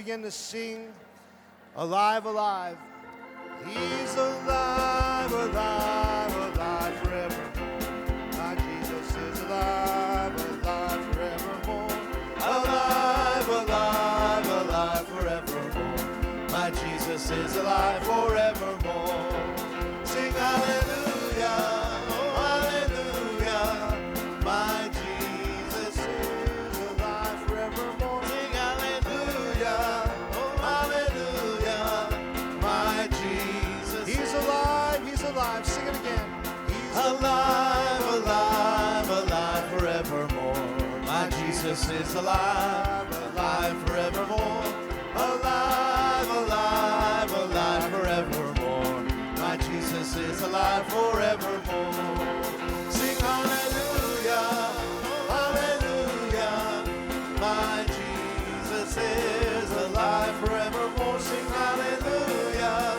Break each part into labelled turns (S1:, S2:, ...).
S1: Begin to sing, alive, alive. He's alive, alive, alive forevermore. My Jesus is alive, alive forevermore. Alive, alive, alive forevermore. My Jesus is alive forevermore. Sing hallelujah. Sing it again. He's alive, alive, alive forevermore. My Jesus is alive, alive forevermore. Alive, alive, alive forevermore. My Jesus is alive forevermore. Sing hallelujah, hallelujah. My Jesus is alive forevermore. Sing hallelujah,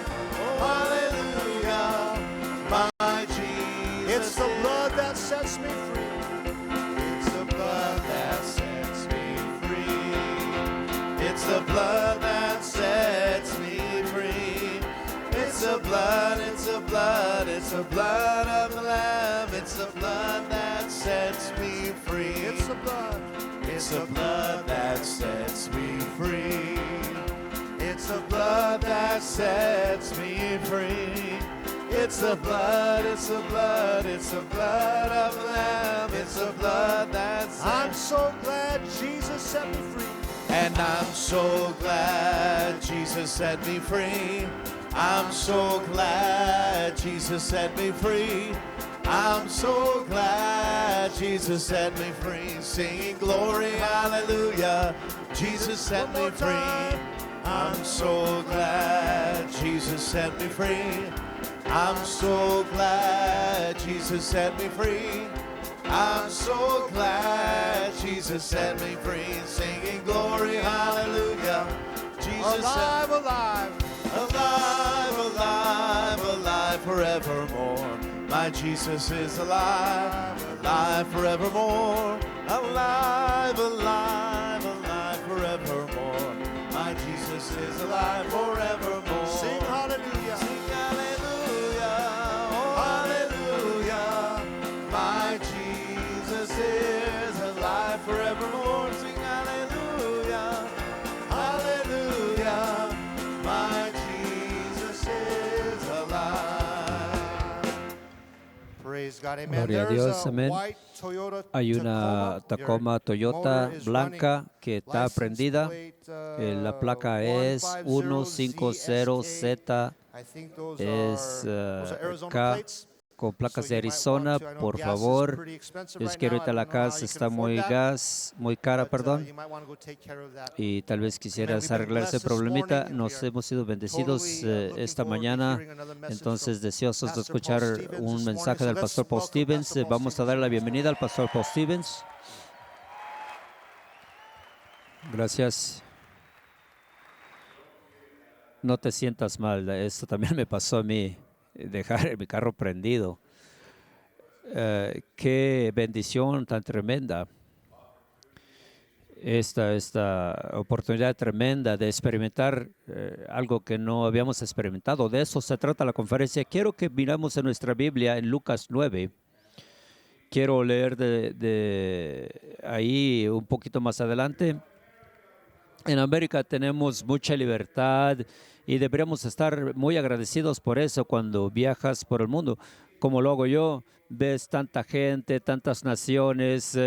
S1: hallelujah. My Jesus, it's the blood that sets me free. It's the blood that sets me free. It's the blood that sets me free. It's the blood, it's the blood, it's the blood of the Lamb. It's the blood that sets me free. It's the blood, it's the blood that sets me free. It's the blood that sets me free. It's the blood, it's the blood, it's the blood of the Lamb. It's the blood that's... I'm so glad Jesus set me free. And I'm so glad Jesus set me free. I'm so glad Jesus set me free. I'm so glad Jesus set me free. Singing glory, hallelujah. Jesus set me free. I'm so glad Jesus set me free. I'm so glad Jesus set me free. I'm so glad Jesus set me free. Singing glory, hallelujah. Jesus alive, alive, alive, alive, alive forevermore. My Jesus is alive, alive forevermore. Alive, alive, alive forevermore. My Jesus is alive forevermore. Sing hallelujah. Sing is alive forevermore. Sing hallelujah, hallelujah. My Jesus is alive. Praise God, amen.
S2: Gloria a Dios, amén. Hay una Tacoma Toyota blanca que está prendida. La placa es 150Z, es K, con placas de Arizona. Por favor, es que ahorita la casa está muy cara, perdón, y tal vez quisieras arreglar ese problemita. Nos hemos sido bendecidos esta mañana, entonces deseosos de escuchar un mensaje del pastor Paul Stevens. Vamos a dar la bienvenida al pastor Paul Stevens. Gracias. No te sientas mal, esto también me pasó a mí, dejar mi carro prendido. Qué bendición tan tremenda. Esta oportunidad tremenda de experimentar algo que no habíamos experimentado. De eso se trata la conferencia. Quiero que miramos en nuestra Biblia en Lucas 9. Quiero leer de ahí un poquito más adelante. En América tenemos mucha libertad y deberíamos estar muy agradecidos por eso cuando viajas por el mundo. Como lo hago yo, ves tanta gente, tantas naciones,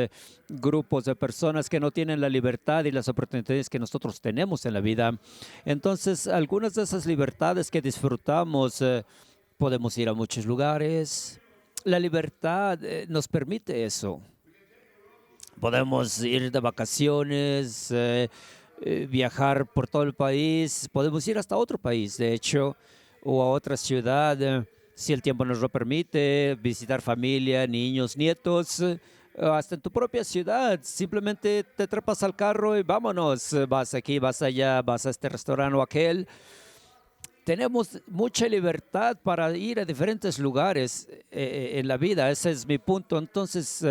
S2: grupos de personas que no tienen la libertad y las oportunidades que nosotros tenemos en la vida. Entonces, algunas de esas libertades que disfrutamos, podemos ir a muchos lugares. La libertad nos permite eso. Podemos ir de vacaciones, viajar por todo el país, podemos ir hasta otro país, de hecho, o a otra ciudad, si el tiempo nos lo permite, visitar familia, niños, nietos, hasta en tu propia ciudad. Simplemente te trepas al carro y vámonos, vas aquí, vas allá, vas a este restaurante o aquel. Tenemos mucha libertad para ir a diferentes lugares en la vida, ese es mi punto. Entonces,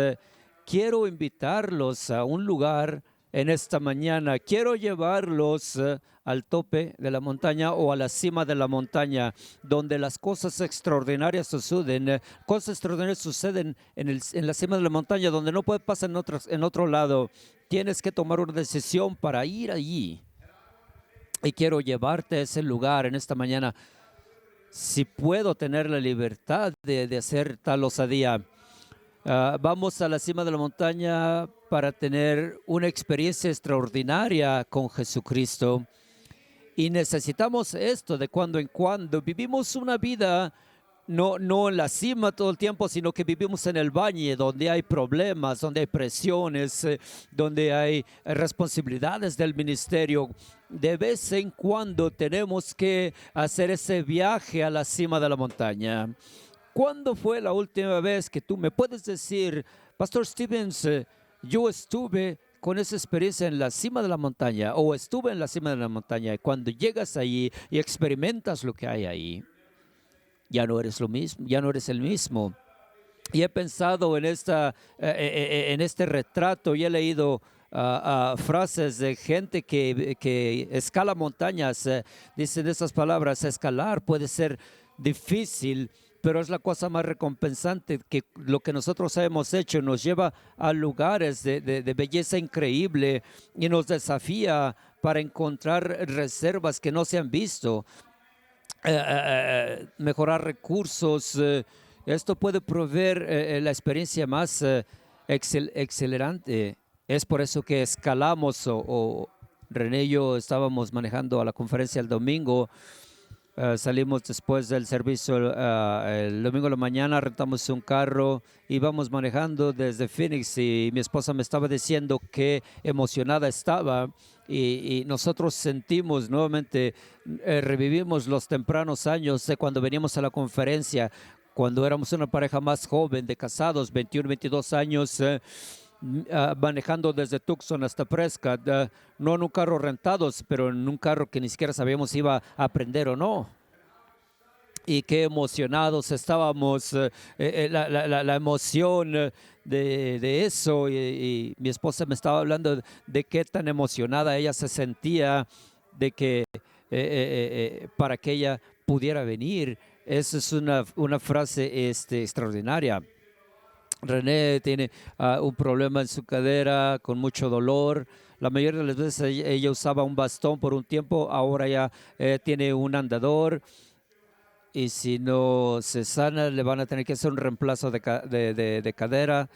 S2: quiero invitarlos a un lugar en esta mañana. Quiero llevarlos al tope de la montaña o a la cima de la montaña, donde las cosas extraordinarias suceden. Cosas extraordinarias suceden en la cima de la montaña, donde no puede pasar en otro lado. Tienes que tomar una decisión para ir allí. Y quiero llevarte a ese lugar en esta mañana. Si puedo tener la libertad de hacer tal osadía. Vamos a la cima de la montaña para tener una experiencia extraordinaria con Jesucristo. Y necesitamos esto de cuando en cuando. Vivimos una vida no en la cima todo el tiempo, sino que vivimos en el valle, donde hay problemas, donde hay presiones, donde hay responsabilidades del ministerio. De vez en cuando tenemos que hacer ese viaje a la cima de la montaña. ¿Cuándo fue la última vez que tú me puedes decir, Pastor Stevens, yo estuve con esa experiencia en la cima de la montaña, o estuve en la cima de la montaña? Y cuando llegas allí y experimentas lo que hay ahí, ya no eres lo mismo, ya no eres el mismo. Y he pensado en este retrato y he leído frases de gente que escala montañas. Dicen esas palabras: escalar puede ser difícil, pero es la cosa más recompensante que lo que nosotros hemos hecho. Nos lleva a lugares de belleza increíble y nos desafía para encontrar reservas que no se han visto. Mejorar recursos. Esto puede proveer la experiencia más excelerante. Es por eso que escalamos, René y yo estábamos manejando a la conferencia el domingo. Salimos después del servicio el domingo a la mañana, rentamos un carro, íbamos manejando desde Phoenix y mi esposa me estaba diciendo qué emocionada estaba y nosotros sentimos nuevamente, revivimos los tempranos años de cuando veníamos a la conferencia, cuando éramos una pareja más joven de casados, 21, 22 años, manejando desde Tucson hasta Prescott, no en un carro rentado, pero en un carro que ni siquiera sabíamos si iba a aprender o no. Y qué emocionados estábamos, la emoción de eso. Y mi esposa me estaba hablando de qué tan emocionada ella se sentía de que para que ella pudiera venir. Esa es una frase extraordinaria. René tiene un problema en su cadera, con mucho dolor. La mayoría de las veces ella usaba un bastón por un tiempo, ahora ya tiene un andador. Y si no se sana, le van a tener que hacer un reemplazo de cadera.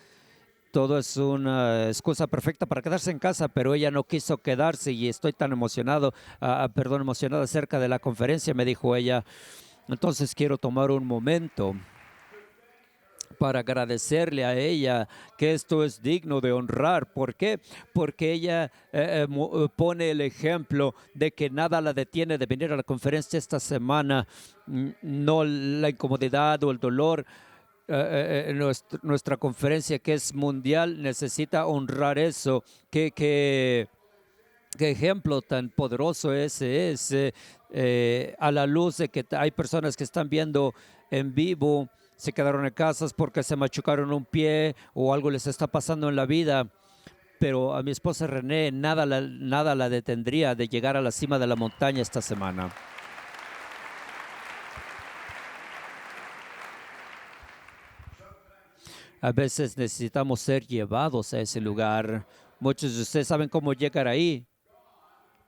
S2: Todo es una excusa perfecta para quedarse en casa, pero ella no quiso quedarse y estoy tan emocionada acerca de la conferencia, me dijo ella. Entonces quiero tomar un momento para agradecerle a ella, que esto es digno de honrar. ¿Por qué? Porque ella pone el ejemplo de que nada la detiene de venir a la conferencia esta semana, no la incomodidad o el dolor. Nuestra conferencia, que es mundial, necesita honrar eso. ¿Qué ejemplo tan poderoso ese es? A la luz de que hay personas que están viendo en vivo, se quedaron en casas porque se machucaron un pie o algo les está pasando en la vida. Pero a mi esposa René nada la detendría de llegar a la cima de la montaña esta semana. A veces necesitamos ser llevados a ese lugar. Muchos de ustedes saben cómo llegar ahí,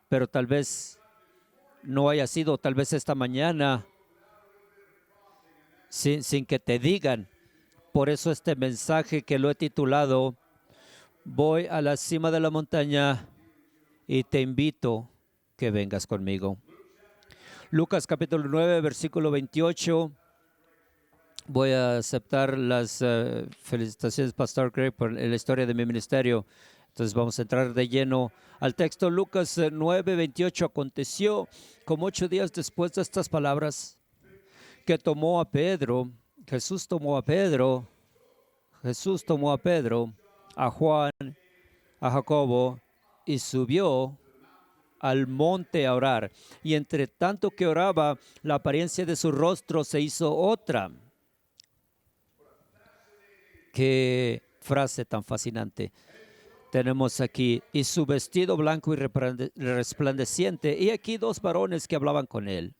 S2: pero tal vez no haya sido, tal vez esta mañana, sin que te digan. Por eso este mensaje que lo he titulado, voy a la cima de la montaña y te invito que vengas conmigo. Lucas capítulo 9, versículo 28. Voy a aceptar las felicitaciones, Pastor Greg, por la historia de mi ministerio. Entonces vamos a entrar de lleno al texto. Lucas 9, 28. Aconteció como 8 días después de estas palabras que Jesús tomó a Pedro, a Juan, a Jacobo y subió al monte a orar. Y entre tanto que oraba, la apariencia de su rostro se hizo otra. Qué frase tan fascinante. Tenemos aquí, y su vestido blanco y resplandeciente, y aquí dos varones que hablaban con él,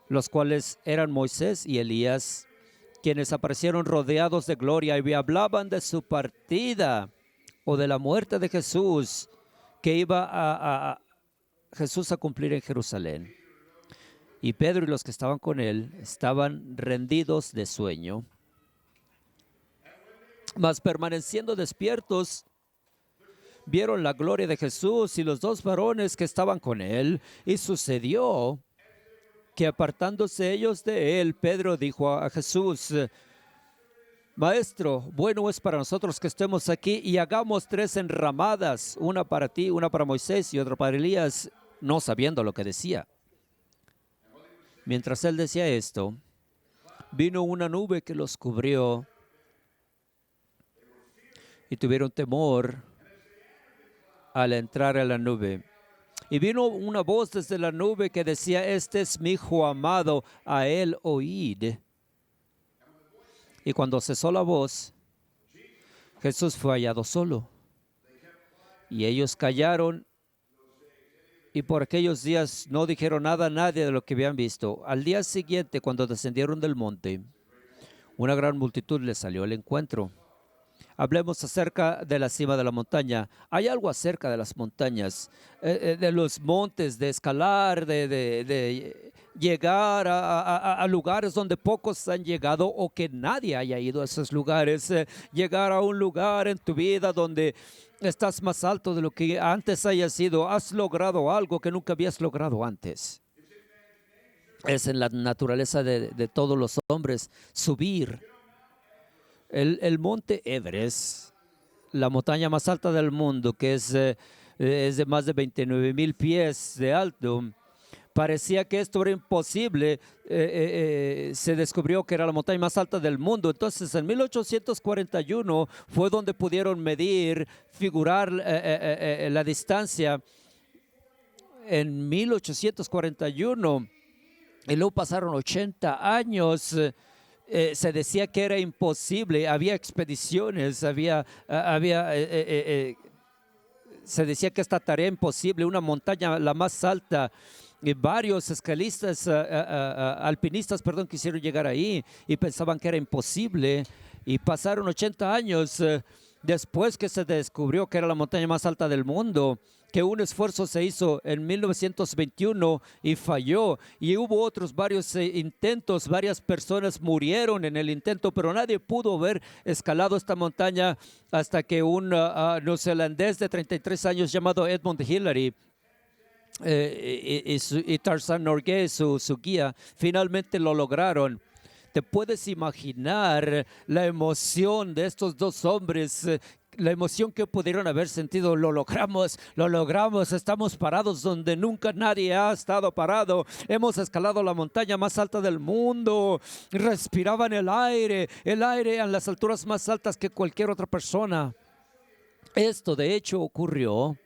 S2: los cuales eran Moisés y Elías, quienes aparecieron rodeados de gloria y hablaban de su partida o de la muerte de Jesús, que iba Jesús a cumplir en Jerusalén. Y Pedro y los que estaban con él estaban rendidos de sueño. Mas permaneciendo despiertos, vieron la gloria de Jesús y los dos varones que estaban con él. Y sucedió que apartándose ellos de él, Pedro dijo a Jesús: Maestro, bueno es para nosotros que estemos aquí y hagamos 3 enramadas, una para ti, una para Moisés y otra para Elías, no sabiendo lo que decía. Mientras él decía esto, vino una nube que los cubrió y tuvieron temor al entrar a la nube. Y vino una voz desde la nube que decía: Este es mi Hijo amado, a él oíd. Y cuando cesó la voz, Jesús fue hallado solo. Y ellos callaron y por aquellos días no dijeron nada a nadie de lo que habían visto. Al día siguiente, cuando descendieron del monte, una gran multitud les salió al encuentro. Hablemos acerca de la cima de la montaña. Hay algo acerca de las montañas, de los montes, de escalar, de llegar a lugares donde pocos han llegado o que nadie haya ido a esos lugares. Llegar a un lugar en tu vida donde estás más alto de lo que antes hayas sido. Has logrado algo que nunca habías logrado antes. Es en la naturaleza de todos los hombres subir. El monte Everest, la montaña más alta del mundo, que es de más de 29,000 pies de alto, parecía que esto era imposible. Se descubrió que era la montaña más alta del mundo. Entonces, en 1841 fue donde pudieron medir, figurar la distancia. En 1841, y luego pasaron 80 años. Se decía que era imposible, había expediciones, se decía que esta tarea imposible, una montaña la más alta, y varios escalistas, alpinistas, quisieron llegar ahí y pensaban que era imposible, y pasaron 80 años después que se descubrió que era la montaña más alta del mundo, que un esfuerzo se hizo en 1921 y falló, y hubo otros varios intentos, varias personas murieron en el intento, pero nadie pudo haber escalado esta montaña hasta que un neozelandés de 33 años llamado Edmund Hillary y Tarzan Norgay, su guía, finalmente lo lograron. ¿Te puedes imaginar la emoción de estos dos hombres? La emoción que pudieron haber sentido. Lo logramos, estamos parados donde nunca nadie ha estado parado. Hemos escalado la montaña más alta del mundo. Respiraban el aire a las alturas más altas que cualquier otra persona. Esto de hecho ocurrió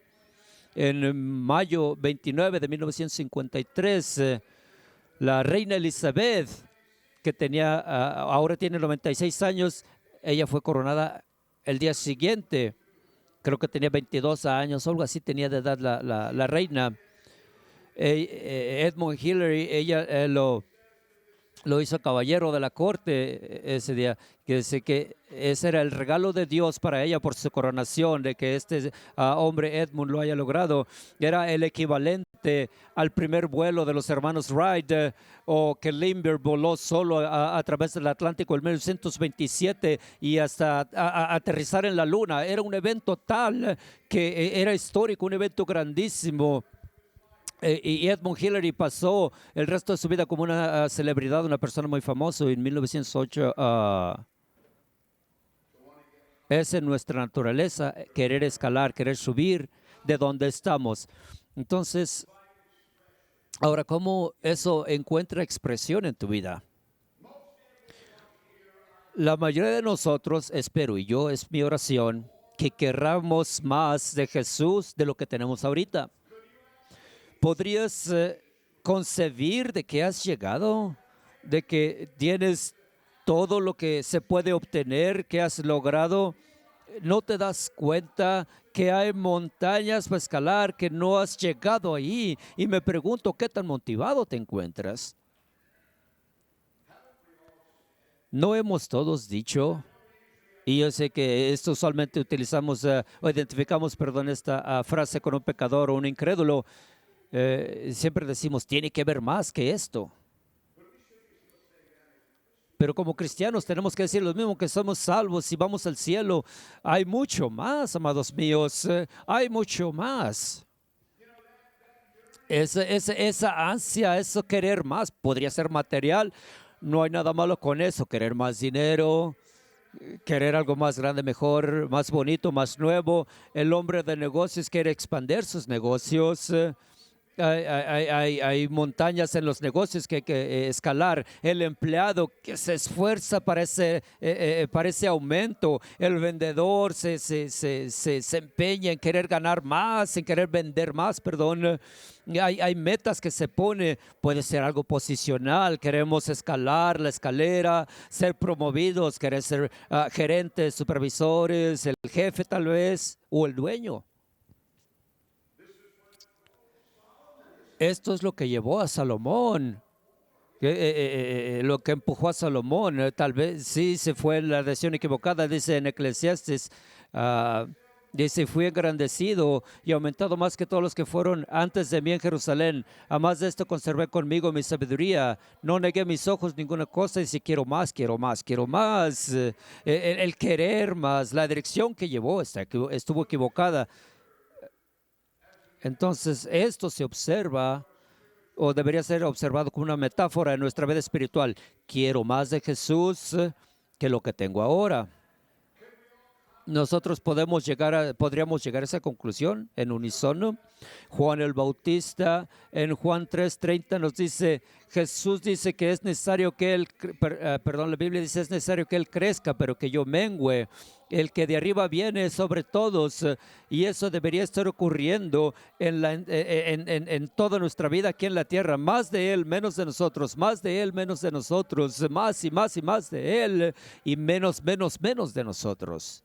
S2: en mayo 29 de 1953. La reina Elizabeth, que ahora tiene 96 años, ella fue coronada el día siguiente. Creo que tenía 22 años, algo así tenía de edad la reina. Edmund Hillary, ella lo hizo caballero de la corte ese día, que dice que ese era el regalo de Dios para ella por su coronación, de que este hombre Edmund lo haya logrado. Era el equivalente al primer vuelo de los hermanos Wright, o que Lindbergh voló solo a través del Atlántico en 1927 y hasta aterrizar en la luna. Era un evento tal que era histórico, un evento grandísimo. Y Edmund Hillary pasó el resto de su vida como una celebridad, una persona muy famosa. En 1908 es en nuestra naturaleza querer escalar, querer subir de donde estamos. Entonces, ahora, ¿cómo eso encuentra expresión en tu vida? La mayoría de nosotros, espero, y yo, es mi oración, que querramos más de Jesús de lo que tenemos ahorita. ¿Podrías concebir de que has llegado? ¿De que tienes todo lo que se puede obtener, que has logrado? ¿No te das cuenta que hay montañas para escalar que no has llegado ahí? Y me pregunto, ¿qué tan motivado te encuentras? ¿No hemos todos dicho? Y yo sé que esto usualmente utilizamos o identificamos, perdón, esta frase con un pecador o un incrédulo. Siempre decimos, tiene que haber más que esto. Pero como cristianos tenemos que decir lo mismo, que somos salvos y vamos al cielo. Hay mucho más, amados míos, hay mucho más. Esa ansia, eso querer más, podría ser material. No hay nada malo con eso, querer más dinero, querer algo más grande, mejor, más bonito, más nuevo. El hombre de negocios quiere expandir sus negocios. Hay montañas en los negocios que hay que escalar. El empleado que se esfuerza para ese aumento. El vendedor se empeña en querer ganar más, en querer vender más, perdón. Hay metas que se pone, puede ser algo posicional, queremos escalar la escalera, ser promovidos, querer ser gerentes, supervisores, el jefe tal vez, o el dueño. Esto es lo que llevó a Salomón, lo que empujó a Salomón. Tal vez sí se fue en la decisión equivocada, dice en Eclesiastes. Dice, fui engrandecido y aumentado más que todos los que fueron antes de mí en Jerusalén. Además de esto conservé conmigo mi sabiduría. No negué a mis ojos ninguna cosa y si quiero más, quiero más, quiero más. El querer más, la dirección que llevó estuvo equivocada. Entonces, esto se observa o debería ser observado como una metáfora en nuestra vida espiritual. Quiero más de Jesús que lo que tengo ahora. Nosotros podríamos llegar a esa conclusión en unísono. Juan el Bautista en Juan 3:30 nos dice, Jesús dice que es necesario que Él, la Biblia dice es necesario que Él crezca, pero que yo mengüe. El que de arriba viene sobre todos, y eso debería estar ocurriendo en toda nuestra vida aquí en la tierra. Más de Él, menos de nosotros, más de Él, menos de nosotros, más y más y más de Él, y menos de nosotros.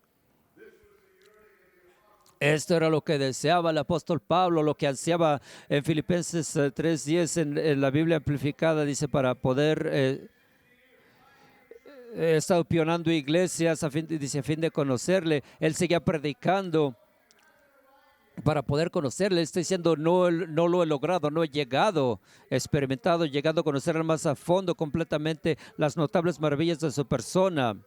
S2: Esto era lo que deseaba el apóstol Pablo, lo que ansiaba en Filipenses 3:10 en la Biblia amplificada, dice, para poder... He estado pionando iglesias a fin de conocerle. Él seguía predicando para poder conocerle. Está diciendo, no lo he logrado, no he llegado, experimentado, llegado a conocerle más a fondo completamente las notables maravillas de su persona.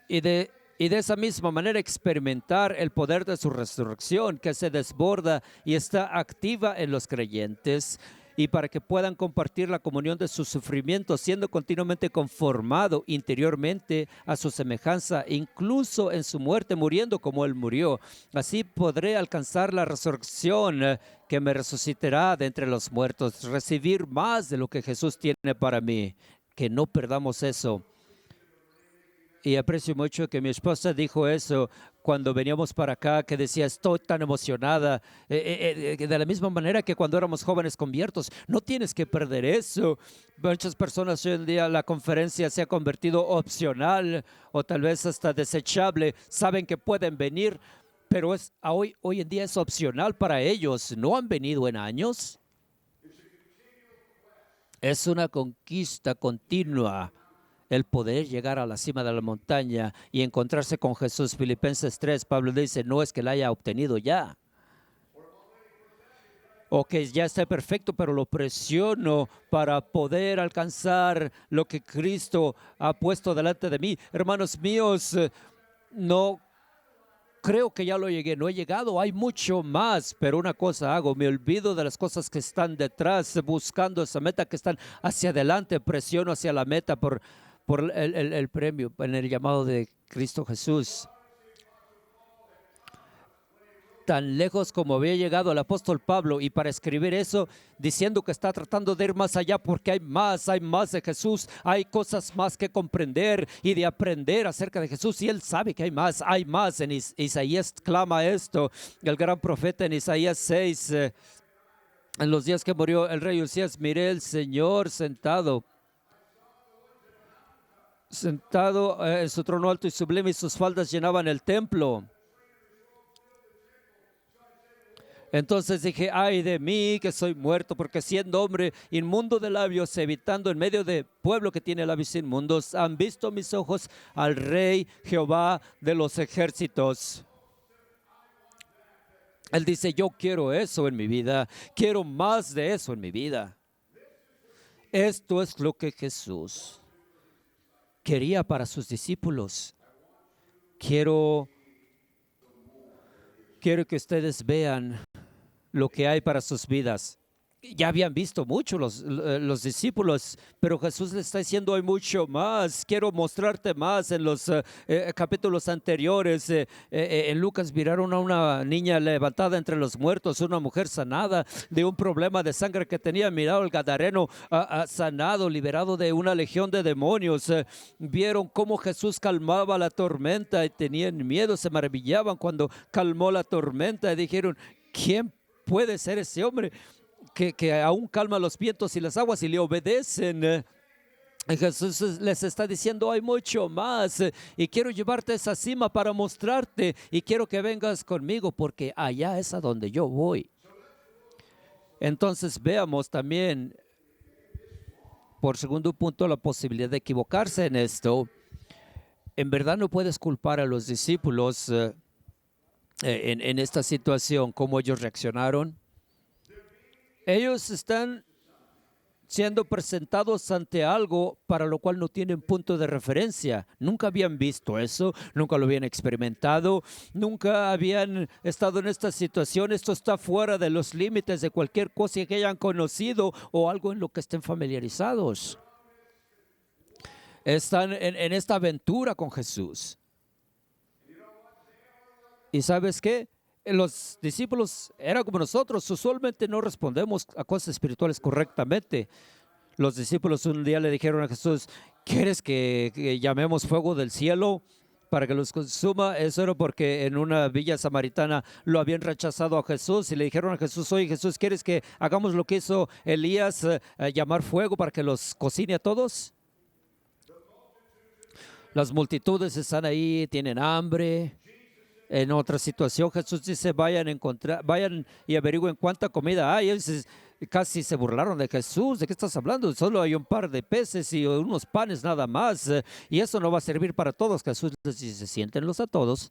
S2: Y de esa misma manera experimentar el poder de su resurrección que se desborda y está activa en los creyentes, y para que puedan compartir la comunión de sus sufrimientos, siendo continuamente conformado interiormente a su semejanza, incluso en su muerte, muriendo como Él murió. Así podré alcanzar la resurrección que me resucitará de entre los muertos, recibir más de lo que Jesús tiene para mí. Que no perdamos eso. Y aprecio mucho que mi esposa dijo eso cuando veníamos para acá, que decía, estoy tan emocionada, de la misma manera que cuando éramos jóvenes conviertos. No tienes que perder eso. Muchas personas hoy en día, la conferencia se ha convertido opcional o tal vez hasta desechable. Saben que pueden venir, pero hoy en día es opcional para ellos. No han venido en años. Es una conquista continua el poder llegar a la cima de la montaña y encontrarse con Jesús. Filipenses 3, Pablo dice, no es que la haya obtenido ya, o que ya esté perfecto, pero lo presiono para poder alcanzar lo que Cristo ha puesto delante de mí. Hermanos míos, no creo que ya lo llegué, no he llegado, hay mucho más, pero una cosa hago, me olvido de las cosas que están detrás, buscando esa meta que están hacia adelante, presiono hacia la meta por el premio, en el llamado de Cristo Jesús. Tan lejos como había llegado el apóstol Pablo, y para escribir eso, diciendo que está tratando de ir más allá porque hay más de Jesús, hay cosas más que comprender y de aprender acerca de Jesús, y él sabe que hay más. En Isaías clama esto, el gran profeta en Isaías 6, en los días que murió el rey Usías, miré el Señor sentado sentado en su trono alto y sublime, y sus faldas llenaban el templo. Entonces dije, ay de mí que soy muerto, porque siendo hombre inmundo de labios, evitando en medio de pueblo que tiene labios inmundos, han visto mis ojos al Rey Jehová de los ejércitos. Él dice, yo quiero eso en mi vida, quiero más de eso en mi vida. Esto es lo que Jesús quería para sus discípulos. Quiero que ustedes vean lo que hay para sus vidas. Ya habían visto mucho los discípulos, pero Jesús les está diciendo, hay mucho más. Quiero mostrarte más. En los capítulos anteriores, en Lucas miraron a una niña levantada entre los muertos, una mujer sanada de un problema de sangre que tenía. Mirado el gadareno sanado, liberado de una legión de demonios. Vieron cómo Jesús calmaba la tormenta y tenían miedo, se maravillaban cuando calmó la tormenta y dijeron, ¿quién puede ser ese hombre que aún calma los vientos y las aguas y le obedecen? Jesús les está diciendo, hay mucho más y quiero llevarte a esa cima para mostrarte y quiero que vengas conmigo porque allá es a donde yo voy. Entonces veamos también, por segundo punto, la posibilidad de equivocarse en esto. En verdad no puedes culpar a los discípulos en esta situación, cómo ellos reaccionaron. Ellos están siendo presentados ante algo para lo cual no tienen punto de referencia. Nunca habían visto eso, nunca lo habían experimentado, nunca habían estado en esta situación. Esto está fuera de los límites de cualquier cosa que hayan conocido o algo en lo que estén familiarizados. Están en esta aventura con Jesús. ¿Y sabes qué? Los discípulos eran como nosotros, usualmente no respondemos a cosas espirituales correctamente. Los discípulos un día le dijeron a Jesús, ¿quieres que llamemos fuego del cielo para que los consuma? Eso era porque en una villa samaritana lo habían rechazado a Jesús y le dijeron a Jesús, oye Jesús, ¿quieres que hagamos lo que hizo Elías, llamar fuego para que los cocine a todos? Las multitudes están ahí, tienen hambre. En otra situación, Jesús dice, vayan y averigüen cuánta comida hay. Ellos casi se burlaron de Jesús. ¿De qué estás hablando? Solo hay un par de peces y unos panes nada más. Y eso no va a servir para todos. Jesús les dice, siéntenlos a todos.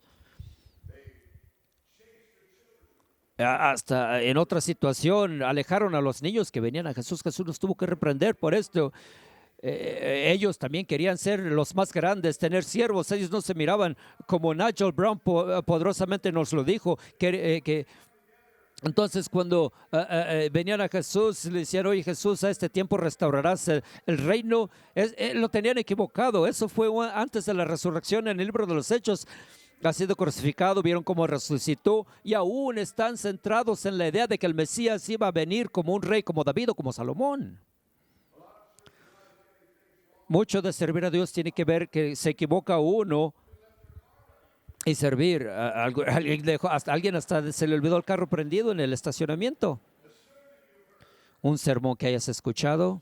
S2: Hasta en otra situación, alejaron a los niños que venían a Jesús. Jesús los tuvo que reprender por esto. Ellos también querían ser los más grandes, tener siervos. Ellos no se miraban, como Nigel Brown poderosamente nos lo dijo, que entonces cuando venían a Jesús, le decían, oye Jesús, a este tiempo restaurarás el reino. Lo tenían equivocado. Eso fue antes de la resurrección. En el libro de los Hechos ha sido crucificado, vieron cómo resucitó y aún están centrados en la idea de que el Mesías iba a venir como un rey, como David o como Salomón. Mucho de servir a Dios tiene que ver que se equivoca uno y servir. Alguien hasta se le olvidó el carro prendido en el estacionamiento. Un sermón que hayas escuchado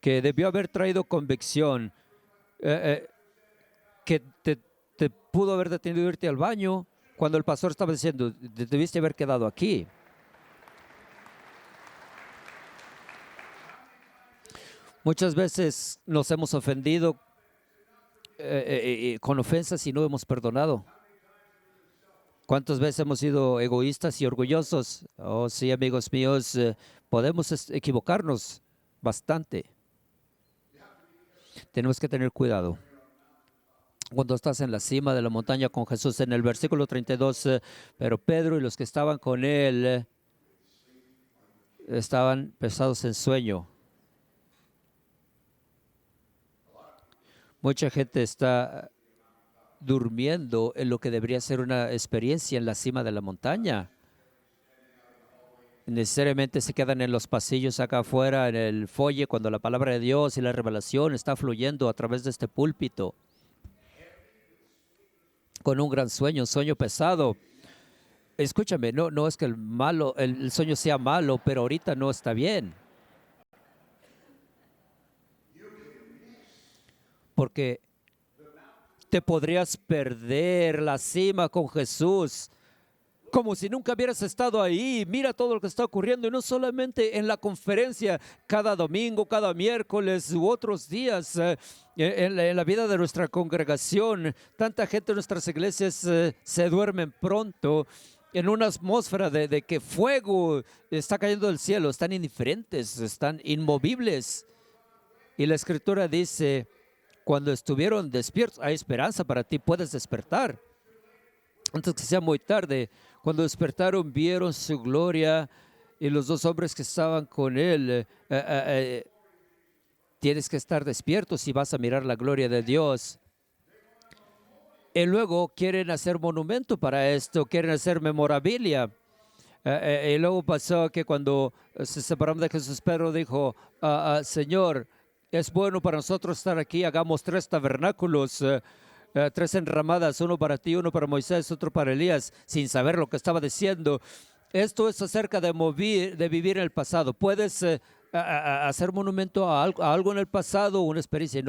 S2: que debió haber traído convicción, que te pudo haber detenido irte al baño cuando el pastor estaba diciendo, debiste haber quedado aquí. Muchas veces nos hemos ofendido con ofensas y no hemos perdonado. ¿Cuántas veces hemos sido egoístas y orgullosos? Oh, sí, amigos míos, podemos equivocarnos bastante. Tenemos que tener cuidado. Cuando estás en la cima de la montaña con Jesús, en el versículo 32, pero Pedro y los que estaban con él estaban pesados en sueño. Mucha gente está durmiendo en lo que debería ser una experiencia en la cima de la montaña. Necesariamente se quedan en los pasillos acá afuera, en el foyer, cuando la palabra de Dios y la revelación está fluyendo a través de este púlpito. Con un gran sueño, un sueño pesado. Escúchame, no es que el sueño sea malo, pero ahorita no está bien. porque te podrías perder la cima con Jesús, como si nunca hubieras estado ahí. Mira todo lo que está ocurriendo, y no solamente en la conferencia, cada domingo, cada miércoles u otros días, en la vida de nuestra congregación. Tanta gente en nuestras iglesias se duermen pronto en una atmósfera de que fuego está cayendo del cielo. Están indiferentes, están inmovibles. Y la Escritura dice, cuando estuvieron despiertos, hay esperanza para ti, puedes despertar antes que sea muy tarde. Cuando despertaron, vieron su gloria, y los dos hombres que estaban con él. Tienes que estar despierto si vas a mirar la gloria de Dios. Y luego quieren hacer monumento para esto, quieren hacer memorabilia. Y luego pasó que cuando se separaron de Jesús, Pedro dijo, Señor, es bueno para nosotros estar aquí, hagamos 3 tabernáculos, 3 enramadas, uno para ti, uno para Moisés, otro para Elías, sin saber lo que estaba diciendo. Esto es acerca de vivir en el pasado. Puedes hacer monumento a algo en el pasado, una experiencia, y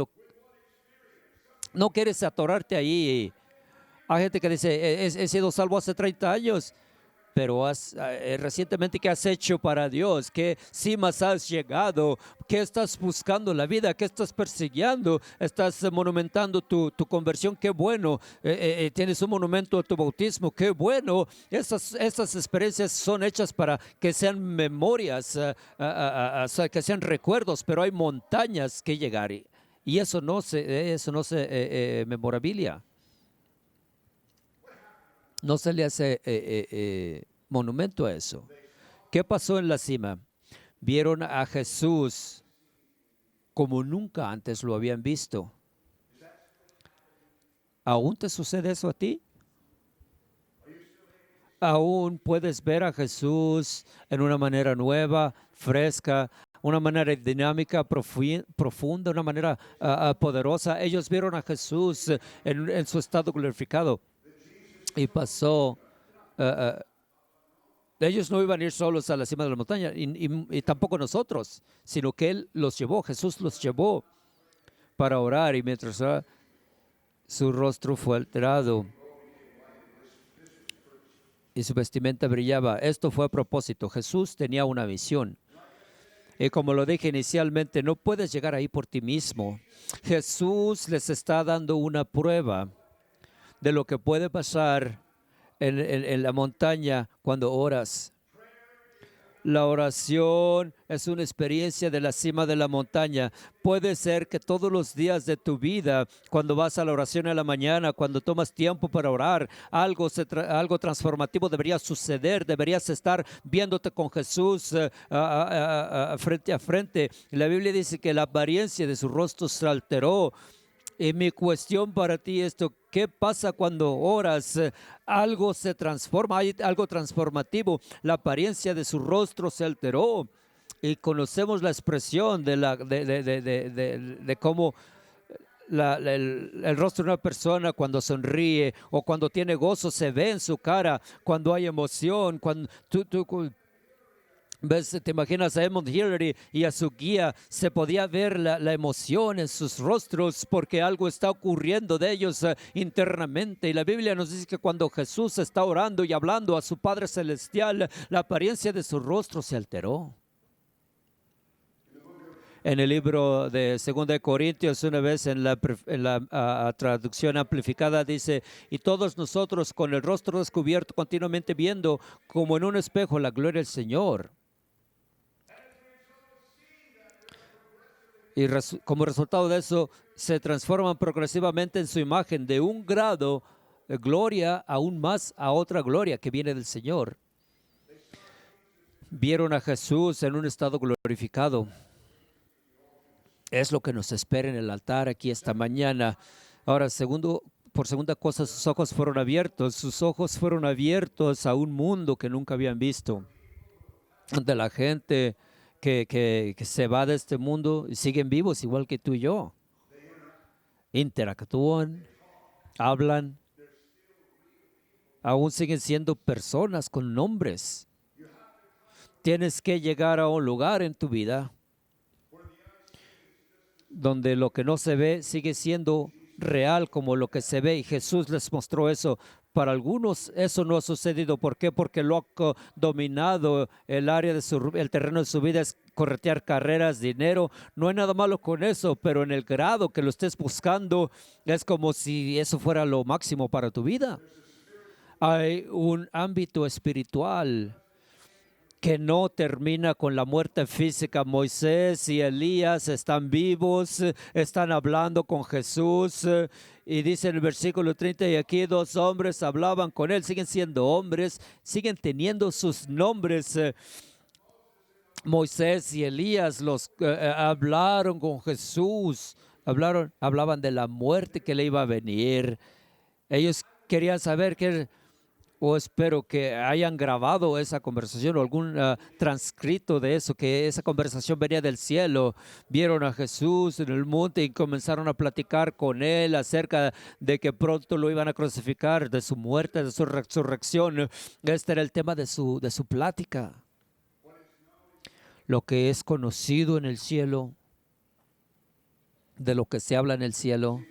S2: no quieres atorarte ahí. Hay gente que dice, he sido salvo hace 30 años. Pero recientemente, ¿qué has hecho para Dios? ¿Qué cimas has llegado? ¿Qué estás buscando en la vida? ¿Qué estás persiguiendo? ¿Estás monumentando tu conversión? ¡Qué bueno! ¿Tienes un monumento a tu bautismo? ¡Qué bueno! Esas experiencias son hechas para que sean memorias, que sean recuerdos, pero hay montañas que llegar, y eso no se memorabilia. No se le hace monumento a eso. ¿Qué pasó en la cima? Vieron a Jesús como nunca antes lo habían visto. ¿Aún te sucede eso a ti? ¿Aún puedes ver a Jesús en una manera nueva, fresca, una manera dinámica, profunda, una manera poderosa? Ellos vieron a Jesús en su estado glorificado. Y pasó, ellos no iban a ir solos a la cima de la montaña, y tampoco nosotros, sino que Él los llevó, Jesús los llevó para orar, y mientras oraba, su rostro fue alterado y su vestimenta brillaba. Esto fue a propósito. Jesús tenía una visión. Y como lo dije inicialmente, no puedes llegar ahí por ti mismo. Jesús les está dando una prueba de lo que puede pasar en la montaña cuando oras. La oración es una experiencia de la cima de la montaña. Puede ser que todos los días de tu vida, cuando vas a la oración en la mañana, cuando tomas tiempo para orar, algo transformativo debería suceder. Deberías estar viéndote con Jesús frente a frente. La Biblia dice que la apariencia de su rostro se alteró. Y mi cuestión para ti es esto: ¿qué pasa cuando oras? Algo se transforma, hay algo transformativo. La apariencia de su rostro se alteró, y conocemos la expresión de cómo el rostro de una persona cuando sonríe o cuando tiene gozo se ve en su cara, cuando hay emoción, cuando ¿ves? Te imaginas a Edmund Hillary y a su guía, se podía ver la emoción en sus rostros porque algo está ocurriendo de ellos internamente. Y la Biblia nos dice que cuando Jesús está orando y hablando a su Padre Celestial, la apariencia de su rostro se alteró. En el libro de 2 de Corintios, una vez en la traducción amplificada, dice: y todos nosotros con el rostro descubierto, continuamente viendo como en un espejo la gloria del Señor. Y como resultado de eso, se transforman progresivamente en su imagen, de un grado de gloria aún más a otra gloria que viene del Señor. Vieron a Jesús en un estado glorificado. Es lo que nos espera en el altar aquí esta mañana. Ahora, por segunda cosa, sus ojos fueron abiertos. Sus ojos fueron abiertos a un mundo que nunca habían visto. De la gente que se va de este mundo y siguen vivos igual que tú y yo. Interactúan, hablan, aún siguen siendo personas con nombres. Tienes que llegar a un lugar en tu vida donde lo que no se ve sigue siendo real como lo que se ve, y Jesús les mostró eso. Para algunos eso no ha sucedido. ¿Por qué? Porque lo ha dominado el área de el terreno de su vida es corretear carreras, dinero. No hay nada malo con eso, pero en el grado que lo estés buscando es como si eso fuera lo máximo para tu vida. Hay un ámbito espiritual que no termina con la muerte física. Moisés y Elías están vivos, están hablando con Jesús, y dice en el versículo 30, y aquí 2 hombres hablaban con él, siguen siendo hombres, siguen teniendo sus nombres. Moisés y Elías hablaron con Jesús, hablaban de la muerte que le iba a venir. Ellos querían saber o espero que hayan grabado esa conversación o algún transcrito de eso, que esa conversación venía del cielo. Vieron a Jesús en el monte y comenzaron a platicar con él acerca de que pronto lo iban a crucificar, de su muerte, de su resurrección. Este era el tema de su plática. Lo que es conocido en el cielo, de lo que se habla en el cielo.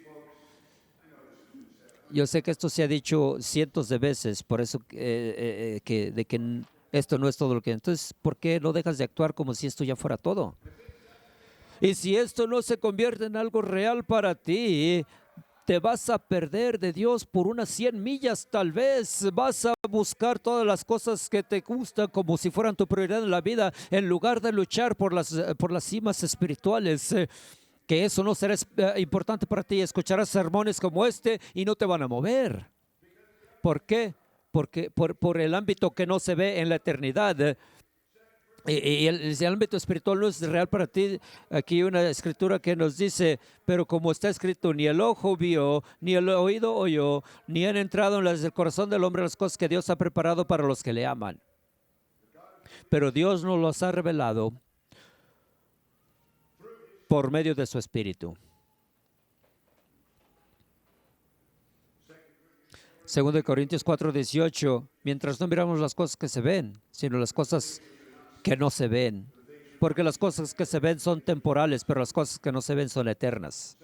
S2: Yo sé que esto se ha dicho cientos de veces, por eso de que esto no es todo lo que... Entonces, ¿por qué no dejas de actuar como si esto ya fuera todo? Y si esto no se convierte en algo real para ti, te vas a perder de Dios por unas 100 millas tal vez. Vas a buscar todas las cosas que te gustan como si fueran tu prioridad en la vida, en lugar de luchar por las cimas espirituales. Que eso no será importante para ti. Escucharás sermones como este y no te van a mover. ¿Por qué? Porque por el ámbito que no se ve en la eternidad. Y el ámbito espiritual no es real para ti. Aquí hay una escritura que nos dice, pero como está escrito, ni el ojo vio, ni el oído oyó, ni han entrado en el corazón del hombre las cosas que Dios ha preparado para los que le aman. Pero Dios nos los ha revelado por medio de su Espíritu. 2 Corintios 4:18, mientras no miramos las cosas que se ven, sino las cosas que no se ven. Porque las cosas que se ven son temporales, pero las cosas que no se ven son eternas.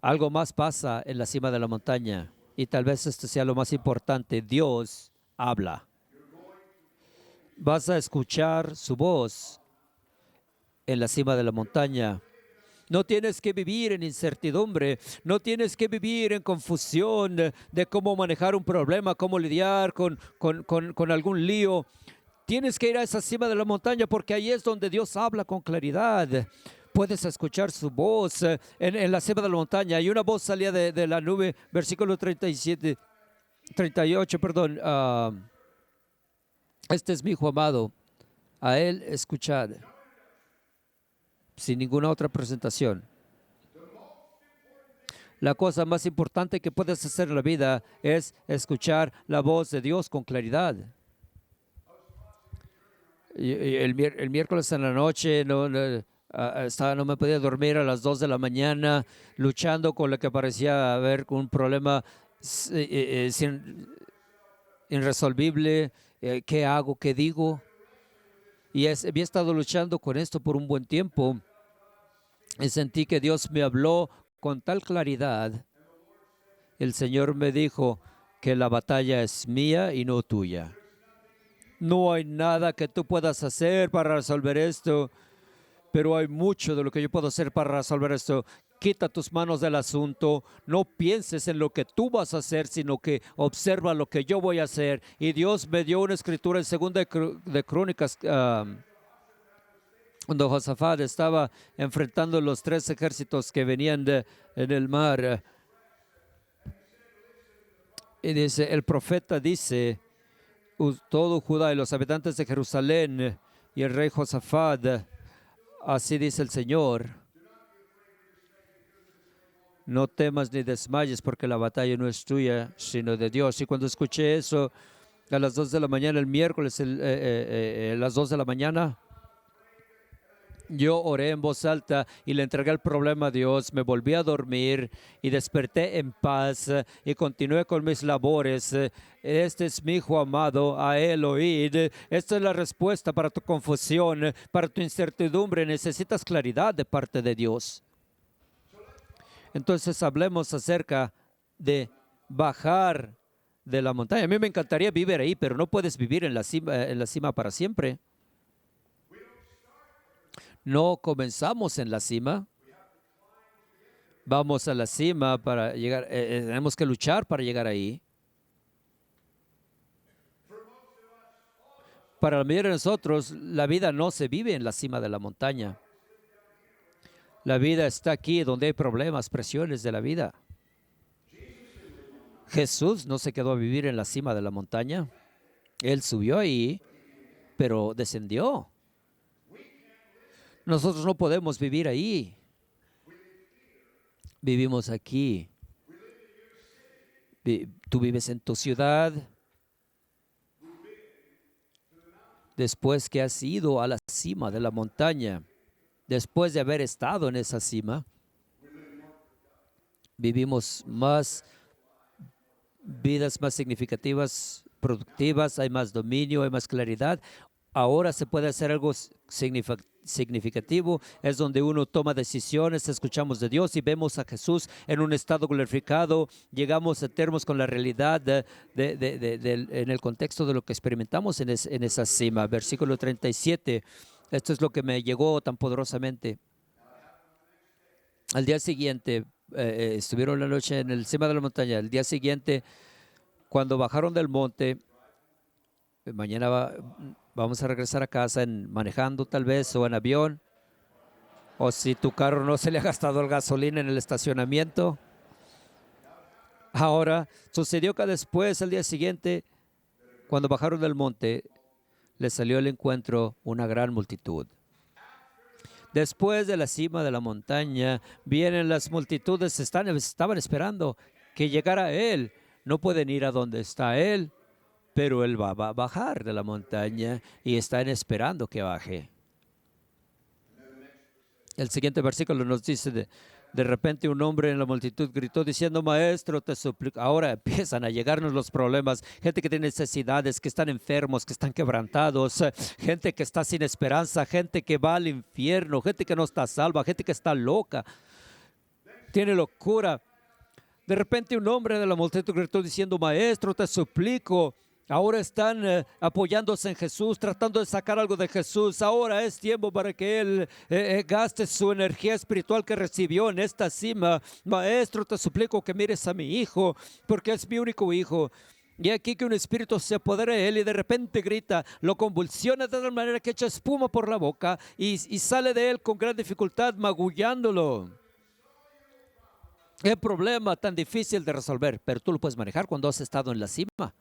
S2: Algo más pasa en la cima de la montaña, y tal vez esto sea lo más importante. Dios habla. Vas a escuchar su voz en la cima de la montaña. No tienes que vivir en incertidumbre, no tienes que vivir en confusión de cómo manejar un problema, cómo lidiar con algún lío. Tienes que ir a esa cima de la montaña porque ahí es donde Dios habla con claridad. Puedes escuchar su voz en la cima de la montaña. Y una voz salía de la nube, versículo 38, perdón. Este es mi hijo amado, a él escuchad. Sin ninguna otra presentación. La cosa más importante que puedes hacer en la vida es escuchar la voz de Dios con claridad. El miércoles en la noche no me podía dormir a las 2 de la mañana, luchando con lo que parecía haber un problema irresolvible. ¿Qué hago? ¿Qué digo? Y había estado luchando con esto por un buen tiempo. Y sentí que Dios me habló con tal claridad. El Señor me dijo que la batalla es mía y no tuya. No hay nada que tú puedas hacer para resolver esto, pero hay mucho de lo que yo puedo hacer para resolver esto. Quita tus manos del asunto. No pienses en lo que tú vas a hacer, sino que observa lo que yo voy a hacer. Y Dios me dio una escritura en 2 de Crónicas, cuando Josafat estaba enfrentando los 3 ejércitos que venían en el mar. Y dice, el profeta dice, todo Judá y los habitantes de Jerusalén y el rey Josafat, así dice el Señor, no temas ni desmayes porque la batalla no es tuya, sino de Dios. Y cuando escuché eso a las 2 de la mañana, el miércoles, a las 2 de la mañana, Yo oré en voz alta y le entregué el problema a Dios, me volví a dormir y desperté en paz y continué con mis labores. Este es mi hijo amado, a él oíd. Esta es la respuesta para tu confusión, para tu incertidumbre. Necesitas claridad de parte de Dios. Entonces hablemos acerca de bajar de la montaña. A mí me encantaría vivir ahí, pero no puedes vivir en la cima para siempre. No comenzamos en la cima. Vamos a la cima para llegar. Tenemos que luchar para llegar ahí. Para la mayoría de nosotros, la vida no se vive en la cima de la montaña. La vida está aquí donde hay problemas, presiones de la vida. Jesús no se quedó a vivir en la cima de la montaña. Él subió ahí, pero descendió. Nosotros no podemos vivir ahí. Vivimos aquí. Tú vives en tu ciudad. Después que has ido a la cima de la montaña, después de haber estado en esa cima, vivimos más vidas más significativas, productivas, hay más dominio, hay más claridad. Ahora se puede hacer algo significativo, es donde uno toma decisiones, escuchamos de Dios y vemos a Jesús en un estado glorificado, llegamos a termos con la realidad en el contexto de lo que experimentamos en esa cima. Versículo 37, esto es lo que me llegó tan poderosamente. Al día siguiente, estuvieron la noche en el cima de la montaña. El día siguiente, cuando bajaron del monte, mañana vamos a regresar a casa manejando tal vez o en avión. O si tu carro no se le ha gastado el gasolina en el estacionamiento. Ahora, sucedió que después, al día siguiente, cuando bajaron del monte, les salió al encuentro una gran multitud. Después de la cima de la montaña, vienen las multitudes, estaban esperando que llegara Él. No pueden ir a donde está Él, pero Él va a bajar de la montaña y están esperando que baje. El siguiente versículo nos dice, de repente un hombre en la multitud gritó diciendo, Maestro, te suplico. Ahora empiezan a llegarnos los problemas. Gente que tiene necesidades, que están enfermos, que están quebrantados. Gente que está sin esperanza. Gente que va al infierno. Gente que no está salva. Gente que está loca. Tiene locura. De repente un hombre de la multitud gritó diciendo, Maestro, te suplico. Ahora están apoyándose en Jesús, tratando de sacar algo de Jesús. Ahora es tiempo para que Él gaste su energía espiritual que recibió en esta cima. Maestro, te suplico que mires a mi hijo, porque es mi único hijo. Y aquí que un espíritu se apodera de él y de repente grita, lo convulsiona de tal manera que echa espuma por la boca y sale de él con gran dificultad, magullándolo. Qué problema tan difícil de resolver, pero tú lo puedes manejar cuando has estado en la cima.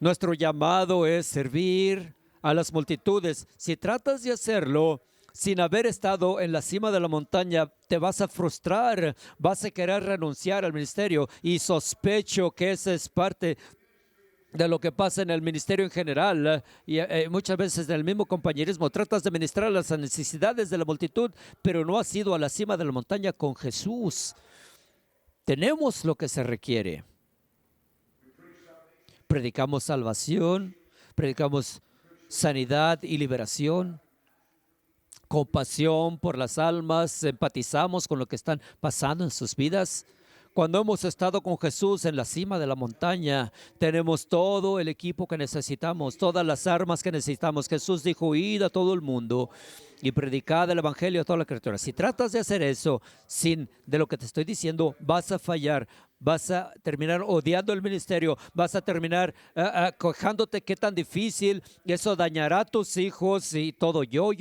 S2: Nuestro llamado es servir a las multitudes. Si tratas de hacerlo sin haber estado en la cima de la montaña, te vas a frustrar, vas a querer renunciar al ministerio y sospecho que esa es parte de lo que pasa en el ministerio en general y muchas veces en el mismo compañerismo. Tratas de ministrar las necesidades de la multitud, pero no has ido a la cima de la montaña con Jesús. Tenemos lo que se requiere. Predicamos salvación, predicamos sanidad y liberación, compasión por las almas, empatizamos con lo que están pasando en sus vidas. Cuando hemos estado con Jesús en la cima de la montaña, tenemos todo el equipo que necesitamos, todas las armas que necesitamos. Jesús dijo, id a todo el mundo y predicad el evangelio a toda la criatura. Si tratas de hacer eso sin de lo que te estoy diciendo, vas a fallar. Vas a terminar odiando el ministerio, vas a terminar quejándote qué tan difícil, eso dañará a tus hijos y todo yo.